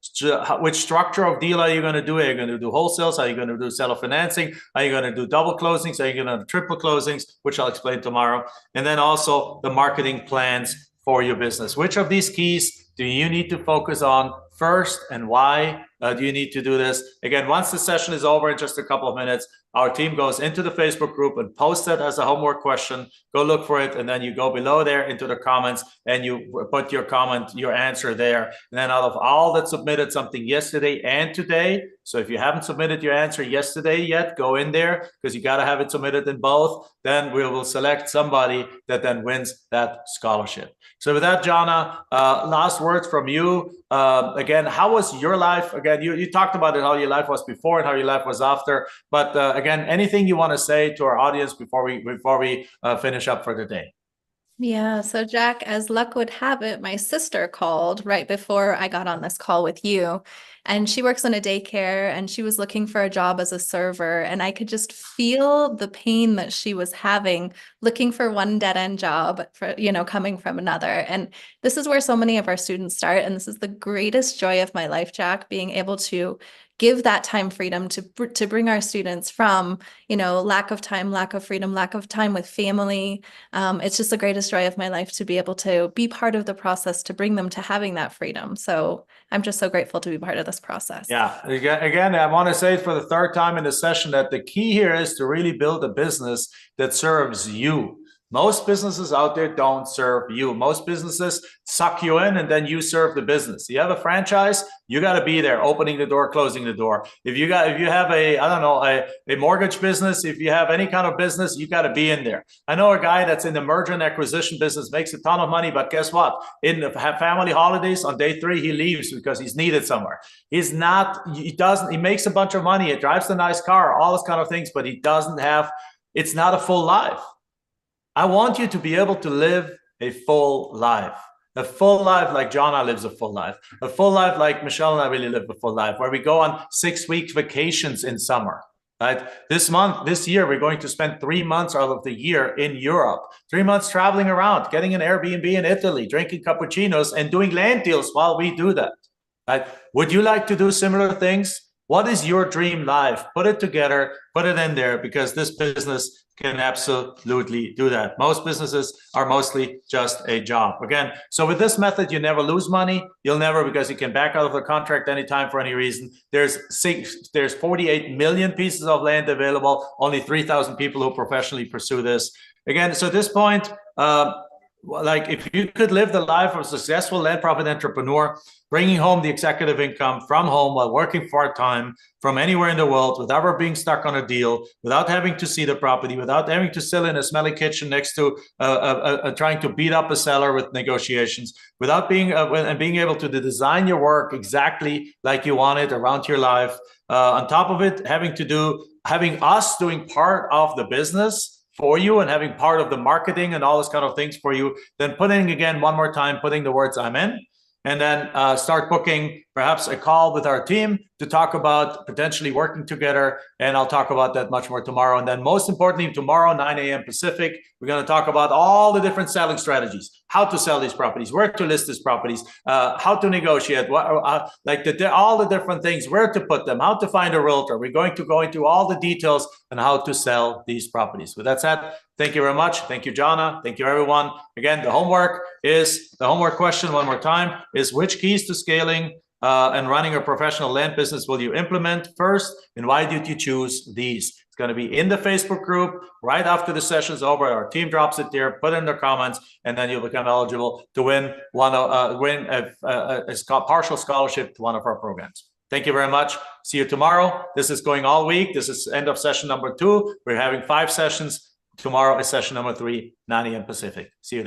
Which structure of deal are you going to do? Are you going to do wholesales? Are you going to do seller financing? Are you going to do double closings? Are you going to do triple closings, which I'll explain tomorrow? And then also the marketing plans for your business. Which of these keys do you need to focus on first, and why do you need to do this? Again, once the session is over in just a couple of minutes, our team goes into the Facebook group and posts it as a homework question. Go look for it, and then you go below there into the comments and you put your comment, your answer there. And then out of all that submitted something yesterday and today, so if you haven't submitted your answer yesterday yet, go in there, because you got to have it submitted in both. Then we will select somebody that then wins that scholarship. So with that, Jana, last words from you. Again, how was your life? Again, you talked about it, how your life was before and how your life was after. But again, anything you want to say to our audience before we finish up for the day? Yeah, so Jack, as luck would have it, my sister called right before I got on this call with you, and she works in a daycare, and she was looking for a job as a server, and I could just feel the pain that she was having looking for one dead-end job for, coming from another. And this is where so many of our students start, and this is the greatest joy of my life, Jack, being able to give that time freedom to bring our students from, lack of time, lack of freedom, lack of time with family. It's just the greatest joy of my life to be able to be part of the process, to bring them to having that freedom. So I'm just so grateful to be part of this process. Yeah. Again, I want to say it for the 3rd time in the session that the key here is to really build a business that serves you. Most businesses out there don't serve you. Most businesses suck you in and then you serve the business. You have a franchise, you got to be there, opening the door, closing the door. If you have a mortgage business, if you have any kind of business, you got to be in there. I know a guy that's in the merger and acquisition business, makes a ton of money, but guess what? In the family holidays on day 3, he leaves because he's needed somewhere. He makes a bunch of money. He drives a nice car, all those kind of things, but it's not a full life. I want you to be able to live a full life like Jana lives a full life like Michelle and I really live a full life, where we go on 6-week vacations in summer, right? This year, we're going to spend 3 months out of the year in Europe, 3 months traveling around, getting an Airbnb in Italy, drinking cappuccinos and doing land deals while we do that, right? Would you like to do similar things? What is your dream life? Put it together, put it in there, because this business can absolutely do that. Most businesses are mostly just a job. Again, so with this method, you never lose money. You'll never, because you can back out of the contract anytime for any reason. There's 48 million pieces of land available, only 3,000 people who professionally pursue this. Again, so at this point, like if you could live the life of a successful land profit entrepreneur, bringing home the executive income from home while working part-time from anywhere in the world, without ever being stuck on a deal, without having to see the property, without having to sit in a smelly kitchen next to trying to beat up a seller with negotiations, without being able to design your work exactly like you want it around your life. On top of it, having us doing part of the business for you and having part of the marketing and all those kind of things for you, then putting the words "I'm in," and then start booking perhaps a call with our team to talk about potentially working together. And I'll talk about that much more tomorrow. And then most importantly, tomorrow, 9 a.m. Pacific, we're going to talk about all the different selling strategies, how to sell these properties, where to list these properties, how to negotiate, all the different things, where to put them, how to find a realtor. We're going to go into all the details on how to sell these properties. With that said, thank you very much. Thank you, Jana. Thank you, everyone. Again, the homework question one more time is: which keys to scaling and running a professional land business will you implement first, and why did you choose these? It's going to be in the Facebook group right after the session's over. Our team drops it there, put it in the comments, and then you'll become eligible to win a partial scholarship to one of our programs. Thank you very much. See you tomorrow. This is going all week. This is end of session number 2. We're having 5 sessions. Tomorrow is session number 3, 9 a.m. Pacific. See you there.